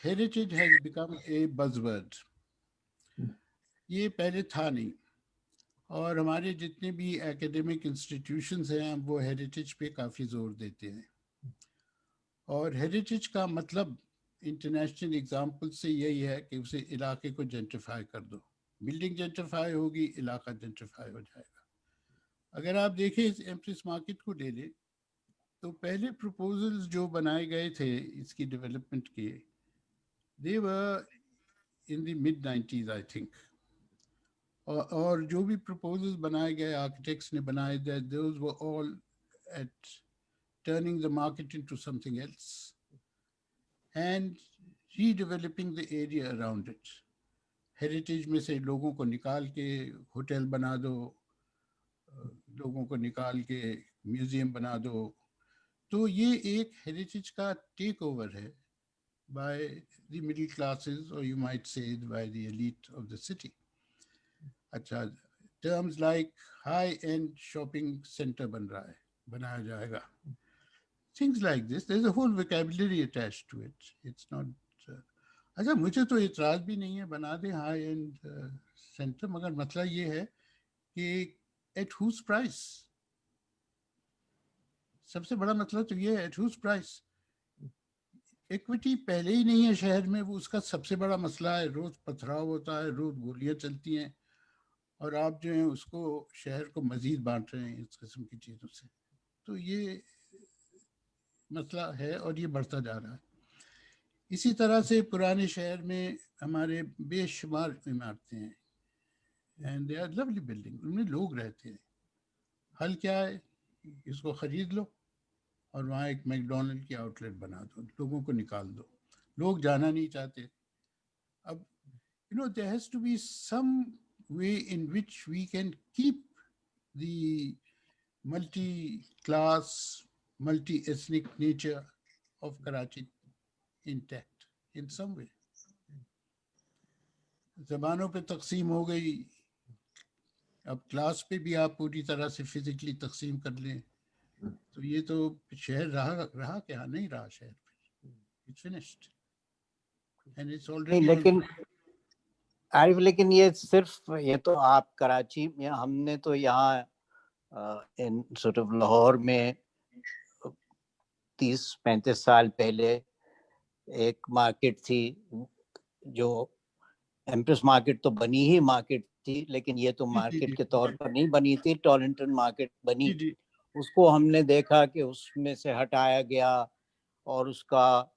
heritage has become a buzzword. ये पहले था नहीं, और हमारे जितने भी एकेडमिक इंस्टीट्यूशंस हैं वो हेरिटेज पे काफ़ी जोर देते हैं. और हेरिटेज का मतलब इंटरनेशनल एग्जाम्पल से यही है कि उसे इलाके को जेंट्रिफाई कर दो. बिल्डिंग जेंट्रिफाई होगी, इलाका जेंट्रिफाई हो जाएगा. अगर आप देखें इस एम्प्रेस मार्केट को ले लें तो पहले प्रपोजल्स जो बनाए गए थे इसकी डेवलपमेंट के, they were in the mid 90s I think. और जो भी प्रपोजल्स बनाए गए आर्किटेक्ट्स ने बनाए, those were all at turning the market into something else and redeveloping the area around it. Heritage में से लोगों को निकाल के होटल बना दो, लोगों को निकाल के म्यूजियम बना दो. तो ये एक हेरिटेज का टेक ओवर है by the middle classes, or you might say by the elite of the city. अच्छा, terms like high end shopping center बन रहा है, बनाया जाएगा. Things like this, there's a whole vocabulary attached to it. It's not. अच्छा, मुझे तो इतराज भी नहीं है, बना दे हाई एंड सेंटर, मगर मसला ये है कि एट हुज प्राइस. सबसे बड़ा मसला तो ये है, एट हुज प्राइस. इक्विटी पहले ही नहीं है शहर में, वो उसका सबसे बड़ा मसला है. रोज पथराव होता है, रोज गोलियां चलती हैं, और आप जो है उसको शहर को मजीद बांट रहे हैं इस किस्म की चीज़ों से. तो ये मसला है और ये बढ़ता जा रहा है. इसी तरह से पुराने शहर में हमारे बेशुमार इमारतें हैं, and they are lovely building, उनमें लोग रहते हैं. हल क्या है, इसको ख़रीद लो और वहाँ एक मैकडोनल्ड की आउटलेट बना दो, लोगों को निकाल दो. लोग जाना नहीं चाहते. अब you know, there has to be some way in which we can keep the multi-class, multi-ethnic nature of Karachi intact in some way. ज़बानों पे तकसीम हो गई, अब क्लास पे भी आप पूरी तरह से फिजिकली तकसीम कर लें तो ये तो शहर रहा क्या, नहीं रहा शहर. It's finished and it's already. लेकिन ये सिर्फ, ये तो आप कराची में, हमने तो यहाँ इन sort of लाहौर में 30-35 साल पहले एक मार्केट थी, जो एम्प्रेस मार्केट तो बनी ही मार्केट थी, लेकिन ये तो मार्केट के तौर पर नहीं बनी थी, टॉरंटन मार्केट बनी. उसको हमने देखा कि उसमें से हटाया गया और उसका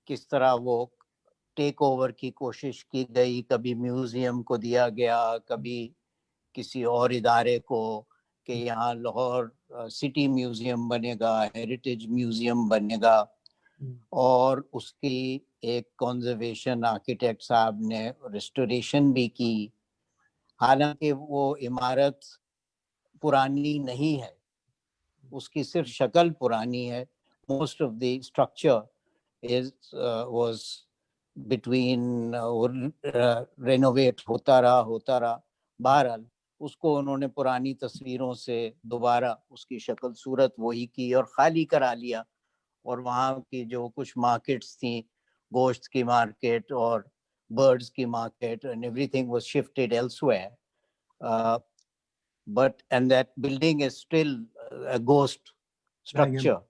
किस तरह वो टेक ओवर की कोशिश की गई. कभी म्यूजियम को दिया गया, कभी किसी और इदारे को, कि यहाँ लाहौर सिटी म्यूजियम बनेगा, हेरिटेज म्यूजियम बनेगा. और उसकी एक कंजर्वेशन आर्किटेक्ट साहब ने रेस्टोरेशन भी की. हालांकि वो इमारत पुरानी नहीं है, उसकी सिर्फ शक्ल पुरानी है. Most of the structure was between renovate होता रहा. बहरहाल उसको उन्होंने पुरानी तस्वीरों से दोबारा उसकी शक्ल सूरत वही की और खाली करा लिया. और वहाँ की जो कुछ मार्केट्स थी, गोश्त की मार्केट और बर्ड्स की market, and everything was shifted elsewhere. But and that building is still a ghost structure.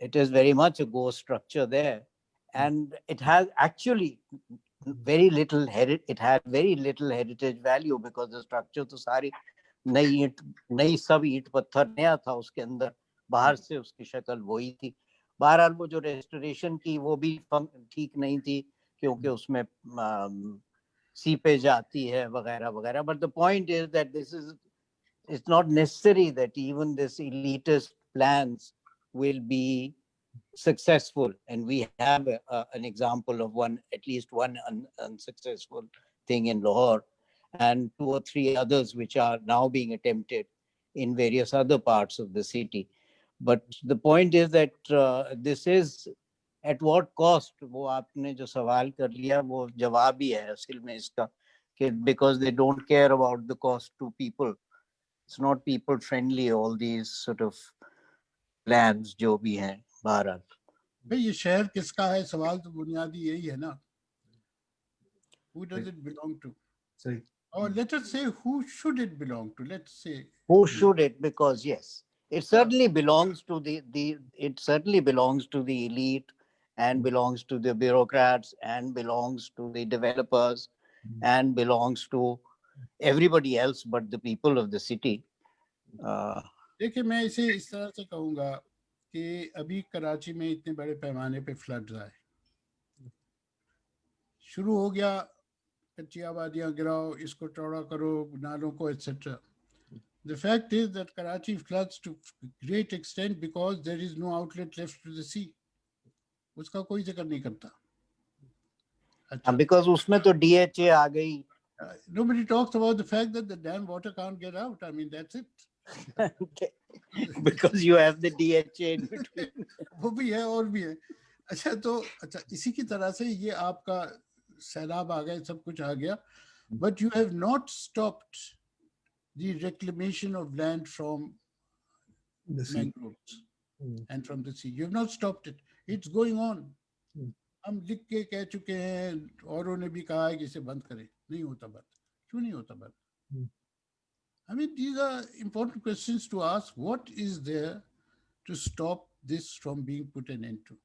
It is very much a ghost structure there, and it has actually very little heritage value because the structure तो सारी नई सब ईंट पत्थर नया था उसके अंदर, बाहर से उसकी शक्ल वही थी. बहरहाल वो जो रेस्टोरेशन की वो भी ठीक नहीं थी, क्योंकि उसमें सीपेज आती है वगैरह वगैरह. But the point is that it's not necessary that even this elitist plans will be successful, and we have an example of at least one unsuccessful thing in Lahore, and 2 or 3 others which are now being attempted in various other parts of the city. But the point is that this is at what cost. वो आपने जो सवाल कर लिया वो जवाब ही है असल में इसका, कि because they don't care about the cost to people. It's not people friendly, all these sort of plans जो भी हैं भारत. भाई ये शहर किसका है, सवाल तो बुनियादी यही है ना. Who does it belong to? सही. Or let us say, who should it belong to? Let's say. Who should it? Because yes, it certainly belongs to it certainly belongs to the elite, and belongs to the bureaucrats, and belongs to the developers, and belongs to everybody else but the people of the city. देखिए मैं इसे इस तरह से कहूँगा कि अभी कराची में इतने बड़े पैमाने पे फ्लड्स आए, शुरू हो गया कच्ची आबादियाँ गिराओ, इसको चौड़ा करो, नालों को etc. The fact is that Karachi floods to great extent because there is no outlet left to the sea. उसका कोई जिक्र नहीं करता. Because उसमें तो DHA आ गई. Nobody talks about the fact that the damn water can't get out. I mean, that's it. Because you have the DHA in between. वो भी है और भी है. अच्छा तो अच्छा इसी की तरह से ये आपका सैलाब आ गया, सब कुछ आ गया, but you have not stopped the reclamation of land from The sea. mangroves and from the sea. You have not stopped it. It's going on. हम लिख के कह चुके हैं, औरों ने भी कहा है कि इसे बंद करें. नहीं होता बंद. क्यों नहीं होता बंद? I mean, these are important questions to ask. What is there to stop this from being put an end to?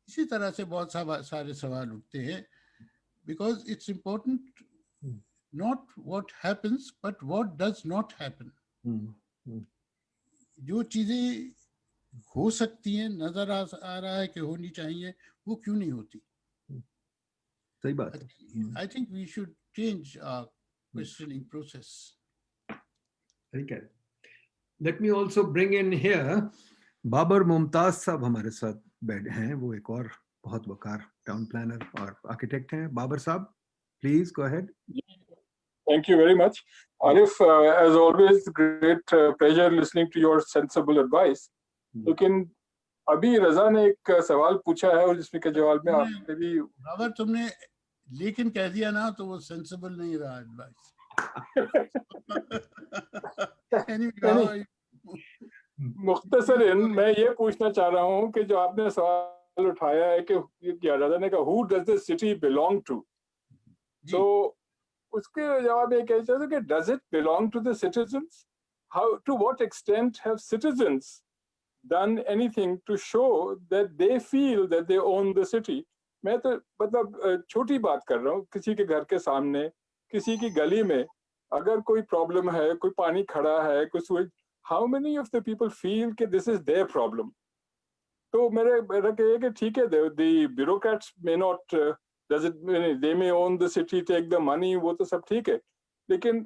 इसी तरह से बहुत सारे सवाल उठते हैं, because it's important not what happens but what does not happen. जो चीजें हो सकती हैं, नजर आ रहा है कि होनी चाहिए, वो क्यों नहीं होती? सही बात है. I think we should change our questioning process. Okay. Let me also bring in here Babar Mumtaz साहब हमारे साथ बैठे हैं. वो एक और बहुत वकार टाउन प्लानर और आर्किटेक्ट हैं. बाबर साहब, please go ahead. Thank you very much. Arif, as always, great pleasure listening to your sensible advice. लेकिन अभी रजा ने एक सवाल पूछा है और जिसमें के जवाब में आपने भी बाबर तुमने लेकिन कह दिया ना, तो वो सेंसिबल नहीं रहा एडवाइस. मुख्तसरन मैं ये पूछना चाह रहा हूँ कि जो आपने सवाल उठाया है कि रजा ने कहा who does the city belong to? So उसके जवाब में कह चाहते कि does it belong to the citizens? How, to what extent have citizens done anything to show that they feel that they own the city? मैं तो मतलब छोटी बात कर रहा हूँ, किसी के घर के सामने, किसी की गली में अगर कोई प्रॉब्लम है, कोई पानी खड़ा है, कोई सूरज, how many of the people feel कि this is their problem? तो मेरा कहे कि ठीक है, the bureaucrats may not they may own the city, take the money, वो तो सब ठीक है, लेकिन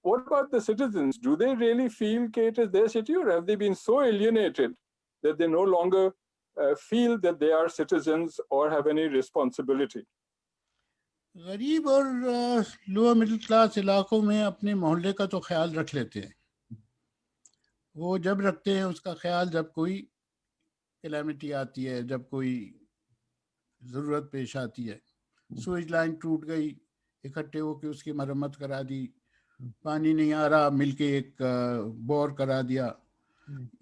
what about the citizens? Do they really feel that it is their city, or have they been so alienated that they no longer feel that they are citizens or have any responsibility? गरीब और lower middle class इलाकों में अपने मोहल्ले का तो ख्याल रख लेते हैं. वो जब रखते हैं उसका ख्याल जब कोई कैलेमिटी आती है, जब कोई ज़रूरत पेश आती है. स्विच लाइन टूट गई, इकट्ठे होकर उसकी मरम्मत करा दी. पानी नहीं आ रहा, मिलके एक बोर करा दिया.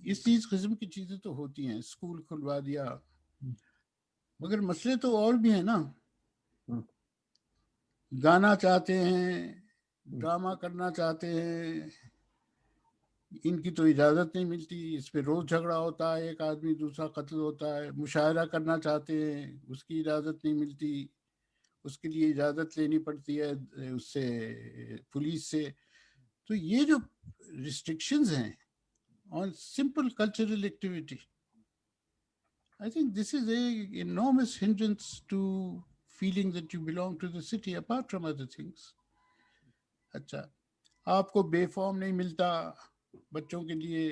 इस किस्म की चीज़ें तो होती हैं. स्कूल खुलवा दिया. मगर मसले तो और भी हैं ना. गाना चाहते हैं, ड्रामा करना चाहते हैं, इनकी तो इजाज़त नहीं मिलती. इस पे रोज़ झगड़ा होता है, एक आदमी दूसरा कत्ल होता है. मुशायरा करना चाहते हैं, उसकी इजाज़त नहीं मिलती, उसके लिए इजाज़त लेनी पड़ती है उससे, पुलिस से. तो ये जो रिस्ट्रिक्शंस हैं on simple cultural activity, I think this is a enormous hindrance to feeling that you belong to the city apart from other things. अच्छा, आपको बेफॉर्म नहीं मिलता, बच्चों के लिए,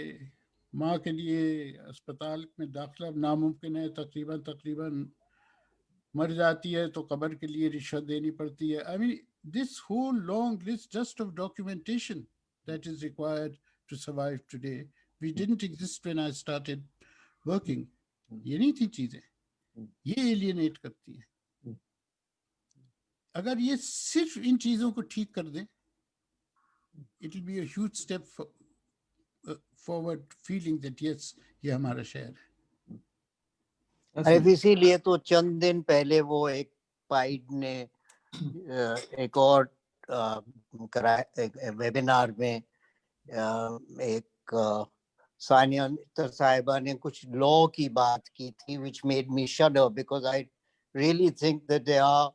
माँ के लिए अस्पताल में दाखिला नामुमकिन है, तकरीबन मर जाती है तो कब्र के लिए रिश्वत देनी पड़ती है. I mean, this whole long list just of documentation that is required to survive today, we didn't exist when I started working. ये नहीं थी चीजें, ये एलियनेट करती है. अगर ये सिर्फ इन चीजों को ठीक कर दें, it will be a huge step forward, feeling that yes, ये हमारा शहर है. अरे इसीलिए तो चंद दिन पहले वो एक पाइड ने एक और वेबिनार में एक सानिया मित्तर साहिबा ने कुछ लॉ की बात की थी, which made me shudder because I really think that there are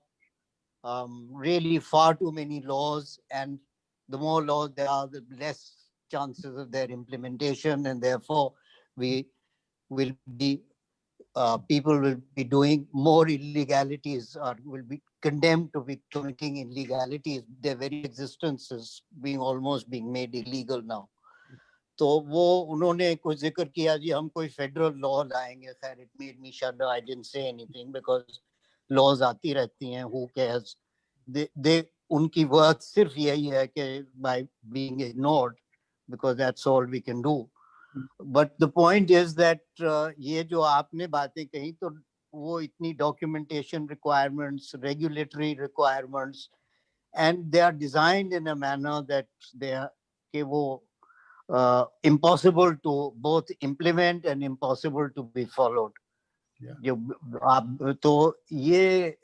really far too many laws, and the more laws there are, the less chances of their implementation, and therefore we will be people will be doing more illegalities or will be condemned to be committing illegalities. Their very existence is almost being made illegal now. तो वो उन्होंने कुछ जिक्र किया जी हम कोई federal law लाएंगे. खैर, it made me shudder. I didn't say anything because laws आती रहती हैं. Who cares? They उनकी वर्क सिर्फ यही है कि by being ignored, because that's all we can do. But the point is that ये जो आपने बातें कही, तो वो इतनी documentation requirements, regulatory requirements, and they are designed in a manner that they are कि वो impossible to both implement and impossible to be followed. जो आप तो ये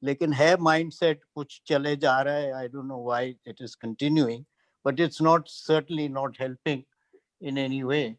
लेकिन है mindset कुछ चले जा रहा है. I don't know why it is continuing, but it's not certainly not helping in any way.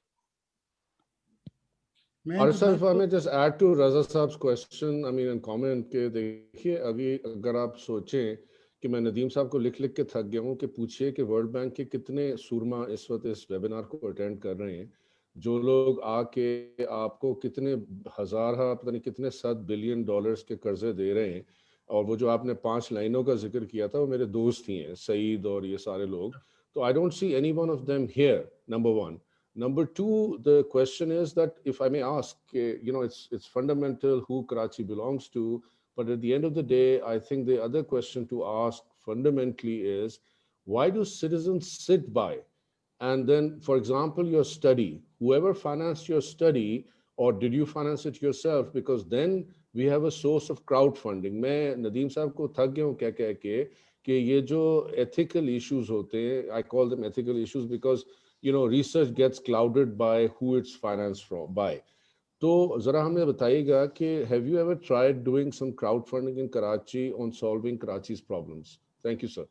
Arsa, if I may just add to Raza Saab's question, I mean, and comment के देखिए अभी अगर आप सोचें कि मैं नदीम साहब को लिख के थक गया हूँ कि पूछिए कि वर्ल्ड बैंक के कितने सूरमा इस वक्त इस वेबिनार को अटेंड कर रहे हैं, जो लोग आके आपको कितने हजार पता नहीं कितने $7 बिलियन के कर्जे दे रहे हैं. और वो जो आपने 5 लाइनों का जिक्र किया था वो मेरे दोस्त ही हैं, सईद और ये सारे लोग. तो I don't see any one of them here, number 1. Number 2, the question is that if I may ask, it's fundamental who Karachi belongs to, but at the end of the day, I think the other question to ask fundamentally is, why do citizens sit by? And then, for example, your study, whoever financed your study, or did you finance it yourself? Because then we have a source of crowdfunding. मैं नदीम साहब को थक गया हूँ कह के कि ये जो ethical issues होते हैं, I call them ethical issues because research gets clouded by who it's financed by. तो जरा हमें बताइएगा कि have you ever tried doing some crowdfunding in Karachi on solving Karachi's problems? Thank you, sir.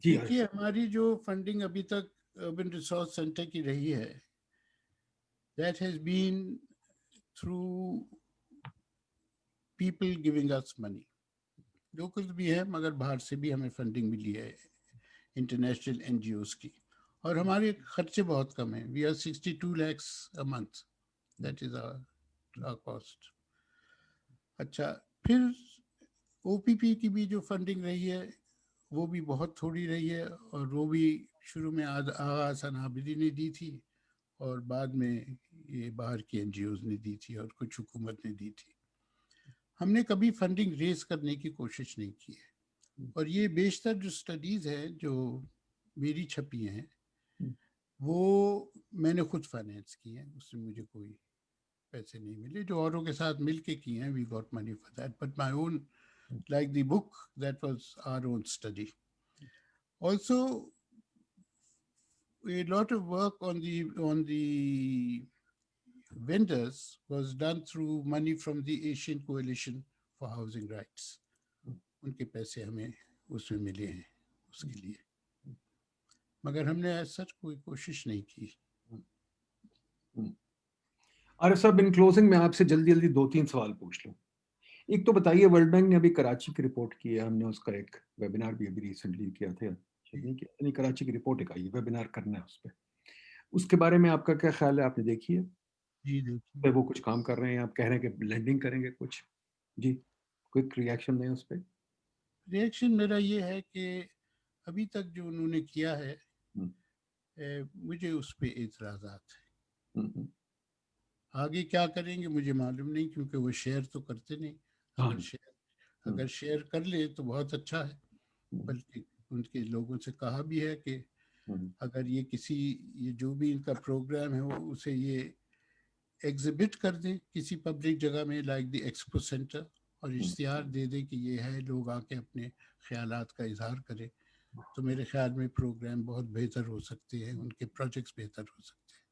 देखिए हमारी जो फंडिंग अभी तक अर्बन रिसोर्स सेंटर की रही है, that has been through people giving us money. Local भी है मगर बाहर से भी हमें फंडिंग मिली है इंटरनेशनल एनजीओस की, और हमारे खर्चे बहुत कम हैं. We are 62 lakhs a month. That is our cost. अच्छा, फिर ओपीपी की भी जो फंडिंग रही है वो भी बहुत थोड़ी रही है, और वो भी शुरू में आगा हसन आबिदी ने दी थी और बाद में ये बाहर की एनजीओस ने दी थी और कुछ हुकूमत ने दी थी. हमने कभी फंडिंग रेज करने की कोशिश नहीं की है. और ये बेशतर जो स्टडीज़ हैं जो मेरी छपी हैं वो मैंने खुद फाइनेंस की हैं, उससे मुझे कोई पैसे नहीं मिले. जो औरों के साथ मिल के किए हैं, we got money for that, but my own, like the book, that was our own study. Also, a lot of work on the vendors was done through money from the Asian Coalition for Housing Rights. उनके पैसे हमें उसमें मिले हैं उसके लिए, मगर हमने ऐसा कोई कोशिश नहीं की. अरे साहब, इन क्लोजिंग में आपसे जल्दी 2-3 सवाल पूछ लूं. एक तो बताइए, वर्ल्ड बैंक ने अभी कराची की रिपोर्ट की है, हमने उसका एक वेबिनार भी अभी रिसेंटली किया था, नहीं कराची की रिपोर्ट एक आई है, वेबिनार करना है उस पर. उसके बारे में आपका क्या ख्याल है, आपने देखी है? जी देखिए, वो कुछ काम कर रहे हैं, आप कह रहे हैं कि लेंडिंग करेंगे कुछ. जी क्विक रिएक्शन दें उस पर। रिएक्शन मेरा ये है कि अभी तक जो उन्होंने किया है मुझे उस पर एतराज़ात है। आगे क्या करेंगे मुझे मालूम नहीं, क्योंकि वो शेयर तो करते नहीं। अगर शेयर कर ले तो बहुत अच्छा है, बल्कि उनके लोगों से कहा भी है कि अगर ये जो भी इनका प्रोग्राम है वो उसे ये एग्जिबिट कर दें किसी पब्लिक जगह में, लाइक द एक्सपो सेंटर, और इश्तिहार दे दें कि ये है, लोग आके अपने ख्यालात का इजहार करें, तो मेरे ख्याल में प्रोग्राम बहुत बेहतर हो सकते हैं, उनके प्रोजेक्ट्स बेहतर हो सकते हैं।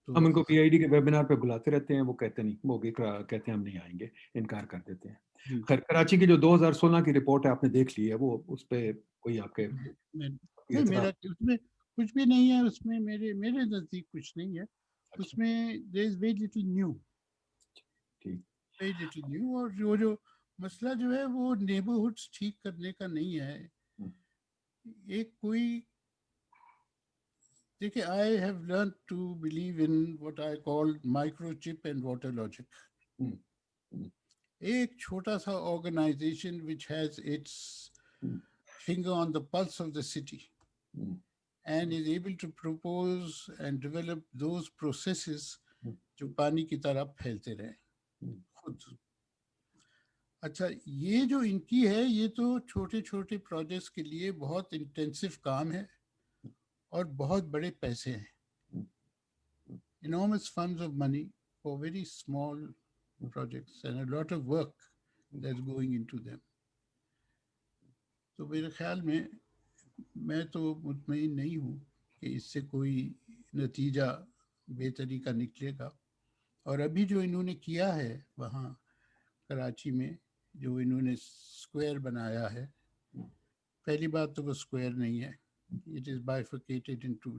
तो हम उनको पीआईडी के वेबिनार पे बुलाते रहते हैं, वो कहते नहीं, वो कहते हैं हम नहीं आएंगे, इनकार कर देते हैं। खैर, कराची की जो 2016 की रिपोर्ट है आपने देख ली है, वो उस पे कोई आपके नहीं, मेरा उसमें कुछ भी नहीं है, उसमें मेरे नजदीक कुछ नहीं है। उसमें there is very little new, very little new. और जो मसला जो है वो नेबरहुड्स ठीक करने का नहीं है। एक कोई देखिए, I have learn to believe in what I call microchip and water logic. एक छोटा सा organisation which has its finger on the pulse of the city and is able to propose and develop those processes जो पानी की तरफ फैलते रहे खुद। अच्छा, ये जो इनकी है, ये तो छोटे छोटे प्रोजेक्ट्स के लिए बहुत इंटेंसिव काम है और बहुत बड़े पैसे हैं, enormous funds of money for very small projects and a lot of work that's going into them. तो मेरे ख्याल में मैं तो मुतमईन नहीं हूँ कि इससे कोई नतीजा बेहतरी का निकलेगा। और अभी जो इन्होंने किया है वहाँ कराची में, जो इन्होंने स्क्वायर बनाया है, पहली बात तो वो स्क्वायर नहीं है, it is bifurcated into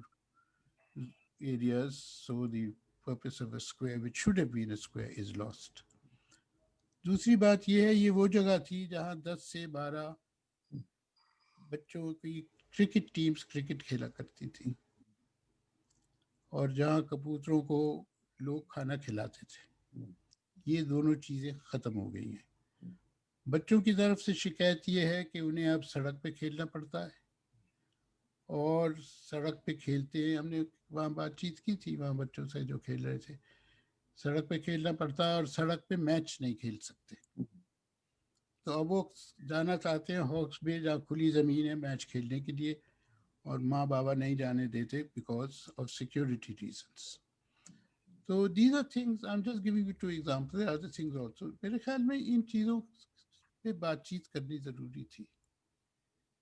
areas, so the purpose of a square which should have been a square is lost. दूसरी बात ये है, ये वो जगह थी जहाँ 10 से 12 बच्चों की क्रिकेट टीम्स क्रिकेट खेला करती थी, और जहाँ कबूतरों को लोग खाना खिलाते थे। ये दोनों चीज़ें ख़त्म हो गई हैं। बच्चों की तरफ से शिकायत ये है कि उन्हें अब सड़क पे खेलना पड़ता है, और सड़क पे खेलते हैं, हमने वहाँ बातचीत की थी वहाँ बच्चों से जो खेल रहे थे, सड़क पे खेलना पड़ता है और सड़क पे मैच नहीं खेल सकते। तो अब वो जाना चाहते हैं हॉक्स बे, जहाँ खुली ज़मीन है, मैच खेलने के लिए, और माँ बाबा नहीं जाने देते बिकॉज ऑफ सिक्योरिटी रीजंस। तो these are things, I am just giving you two example, there are other things also. मेरे ख्याल में इन चीज़ों पे बातचीत करनी ज़रूरी थी,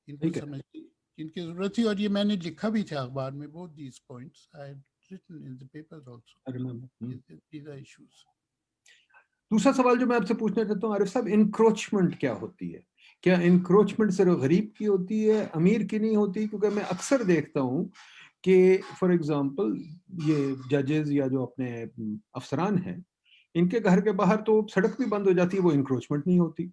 इनको समझने इनकी ज़रूरत थी। और ये मैंने लिखा भी था अखबार में, both these points I have written in the papers also, these are issues. दूसरा सवाल जो मैं आपसे पूछना चाहता हूँ आरिफ साहब, इंक्रोचमेंट क्या होती है? क्या इंक्रोचमेंट सिर्फ गरीब की होती है, अमीर की नहीं होती? क्योंकि मैं अक्सर देखता हूँ कि फॉर एग्जांपल ये जजेस या जो अपने अफसरान हैं, इनके घर के बाहर तो सड़क भी बंद हो जाती है, वो इंक्रोचमेंट नहीं होती,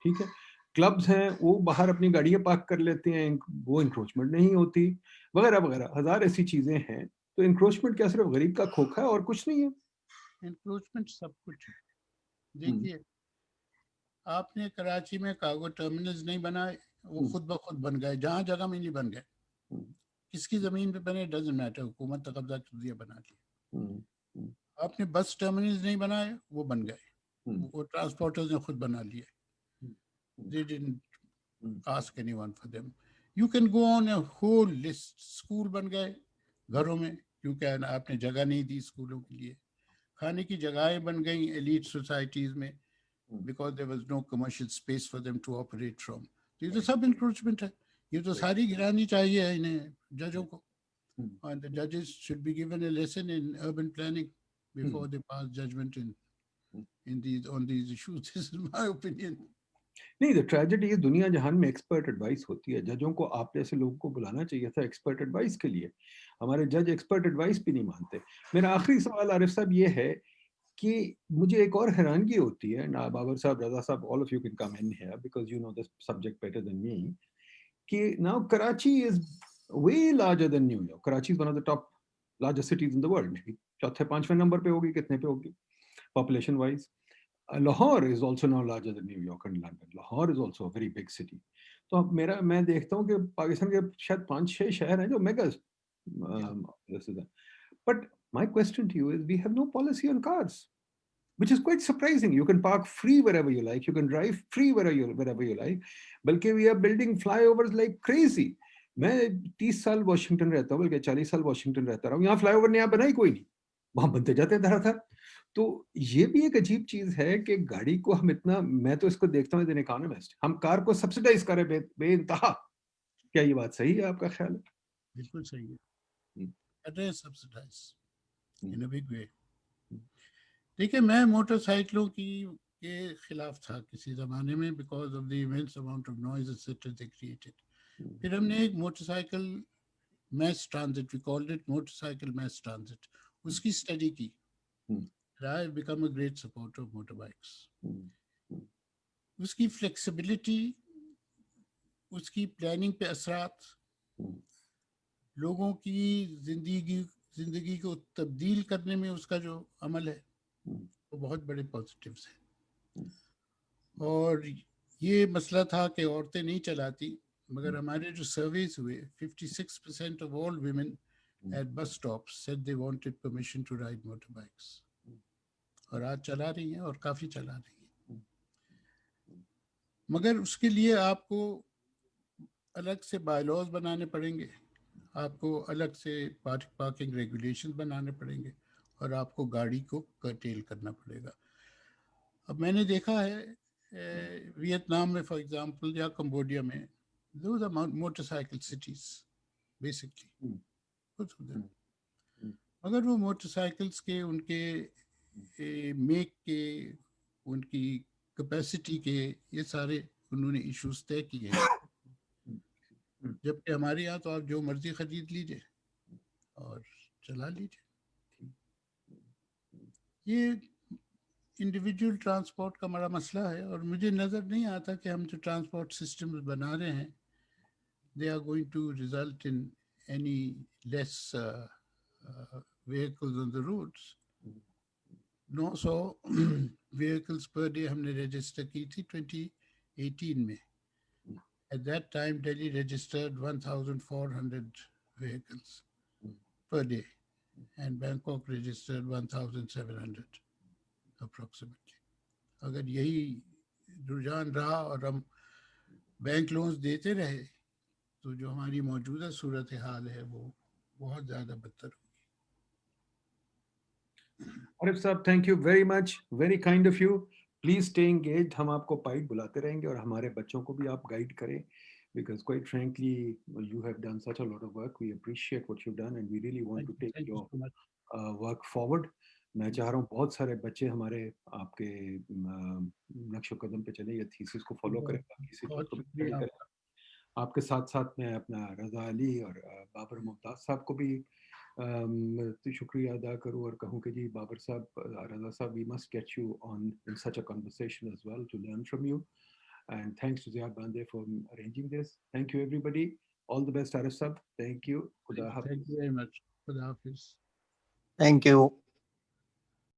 ठीक है। क्लब्स हैं, वो बाहर अपनी गाड़ियां पार्क कर लेते हैं, वो इंक्रोचमेंट नहीं होती, वगैरह वगैरह, हजार ऐसी चीजें हैं। तो इंक्रोचमेंट क्या सिर्फ गरीब का खोखा है और कुछ नहीं है? इंक्रोचमेंट सब कुछ है। देखिए, आपने कराची में कार्गो टर्मिनल्स नहीं बनाए, वो खुद ब खुद बन गए, जहाँ जगह में नहीं बन गए, किसकी जमीन पे बने डजंट मैटर, हुकूमत ने कब्जा कर दिया, बना लिया। आपने बस टर्मिनल्स नहीं बनाए, वो बन गए, वो ट्रांसपोर्टर्स ने खुद बना लिए, they didn't ask anyone for them. You can go on a whole list. School बन गए घरों में, क्योंकि आपने जगह नहीं दी स्कूलों के लिए। खाने की जगहें बन गई एलीट सोसाइटीज में, because there was no commercial space for them to operate from. ये तो सब encroachment है, ये तो सारी गिरानी चाहिए है इन्हें, जजों को। And the judges should be given a lesson in urban planning before they pass judgment on these issues. This is my opinion. नहीं, द ट्रेजेडी इज दुनिया जहान में एक्सपर्ट एडवाइस होती है। जजों को आप जैसे लोगों को बुलाना चाहिए था एक्सपर्ट एडवाइस के लिए। हमारे जज एक्सपर्ट एडवाइस भी नहीं मानते। मेरा आखिरी सवाल आरिफ साहब ये है कि मुझे एक और हैरानगी होती है ना, बाबर साहब, रजा साहब, all of you can come in here because you know this subject better than me, कि now Karachi is way larger than New York. Karachi is one of the top largest cities in the world, चौथे पांचवें number पे होगी, कितने पे होगी population wise. Lahore is also now larger than New York and London. Lahore is also a very big city. तो अब मैं देखता हूँ कि पाकिस्तान के शायद 5-6 शहर हैं जो mega But my question to you is, we have no policy on cars, which is quite surprising. You can park free wherever you like. You can drive free wherever you like. बल्कि we are building flyovers like crazy. मैं 30 साल Washington रहता हूँ, बल्कि 40 साल Washington रहता रहा हूँ. यहाँ फ्लाईओवर नया बना ही कोई नहीं. वहाँ बनते जाते हैं धड़ाधड़. तो ये भी एक अजीब चीज है कि गाड़ी को हम इतना, मैं तो इसको देखता हूँ एज एन इकोनॉमिस्ट, हम कार को सब्सिडाइज करें बेइंतहा. क्या ये बात सही है? आपका ख्याल है? बिल्कुल सही है. अरे subsidise in a big way. देखिए, मैं मोटरसाइकिलों के खिलाफ था किसी जमाने में, because of the immense amount of noise etcetera they created. फिर हमने एक motorcycle mass transit, we called it motorcycle mass transit, उसकी स्टडी की. I have become a great supporter of motorbikes. उसकी फ्लेक्सिबिलिटी, उसकी प्लानिंग पे असरात, लोगों की जिंदगी को तब्दील करने में उसका जो अमल है, वो बहुत बड़े पॉजिटिव्स हैं. और ये मसला था कि औरतें नहीं चलाती, मगर हमारे जो सर्वेज हुए, 56% of all women at bus stops said they wanted permission to ride motorbikes. और आज चला रही हैं, और काफ़ी चला रही हैं. मगर उसके लिए आपको अलग से बायलॉज बनाने पड़ेंगे, आपको अलग से पार्किंग रेगुलेशन बनाने पड़ेंगे, और आपको गाड़ी को कर्टेल करना पड़ेगा. अब मैंने देखा है वियतनाम में फॉर एग्जांपल, या कंबोडिया में, those are motorcycle cities basically. अगर वो मोटरसाइकिल्स के, उनके मेक के, उनकी कैपेसिटी के, ये सारे उन्होंने इश्यूज तय किए हैं. जबकि हमारे यहाँ तो आप जो मर्जी खरीद लीजिए और चला लीजिए. ये इंडिविजुअल ट्रांसपोर्ट का बड़ा मसला है, और मुझे नज़र नहीं आता कि हम जो ट्रांसपोर्ट सिस्टम्स बना रहे हैं, they are going to result in any less vehicles on the roads. 900 vehicles per day हमने रजिस्टर की थी 2018 में. At that time, Delhi registered 1,400 vehicles per day, and Bangkok registered 1,700 approximately. अगर यही रुझान रहा और हम बैंक लोन्स देते रहे, तो जो हमारी मौजूदा सूरत हाल है वो बहुत ज़्यादा बदतर होगी. आरिफ साहब, thank you very much, very kind of you. Please stay engaged. हम आपको पाइट बुलाते रहेंगे, और हमारे बच्चों को भी आप गाइड करें, because quite frankly you have done such a lot of work. We appreciate what you've done, and we really want to take your work forward. मैं चाह रहा हूँ बहुत सारे बच्चे हमारे आपके नक्शो कदम पे चले, या थीसिस को फॉलो करें, बाकी सिटीज को भी स्टडी करें. आपके साथ साथ मैं अपना रजा अली और बाबर मुमताज साहब को भी शुक्रिया अदा करूँ, और कहूँ कि जी बाबर साहब, रजा साहब, we must get you on in such a conversation as well to learn from you. And thanks to Ziad Bande for arranging this. Thank you, everybody. All the best, Arif Sab. Thank you. Khuda Hafiz. Thank you very much. Khuda Hafiz. Thank you.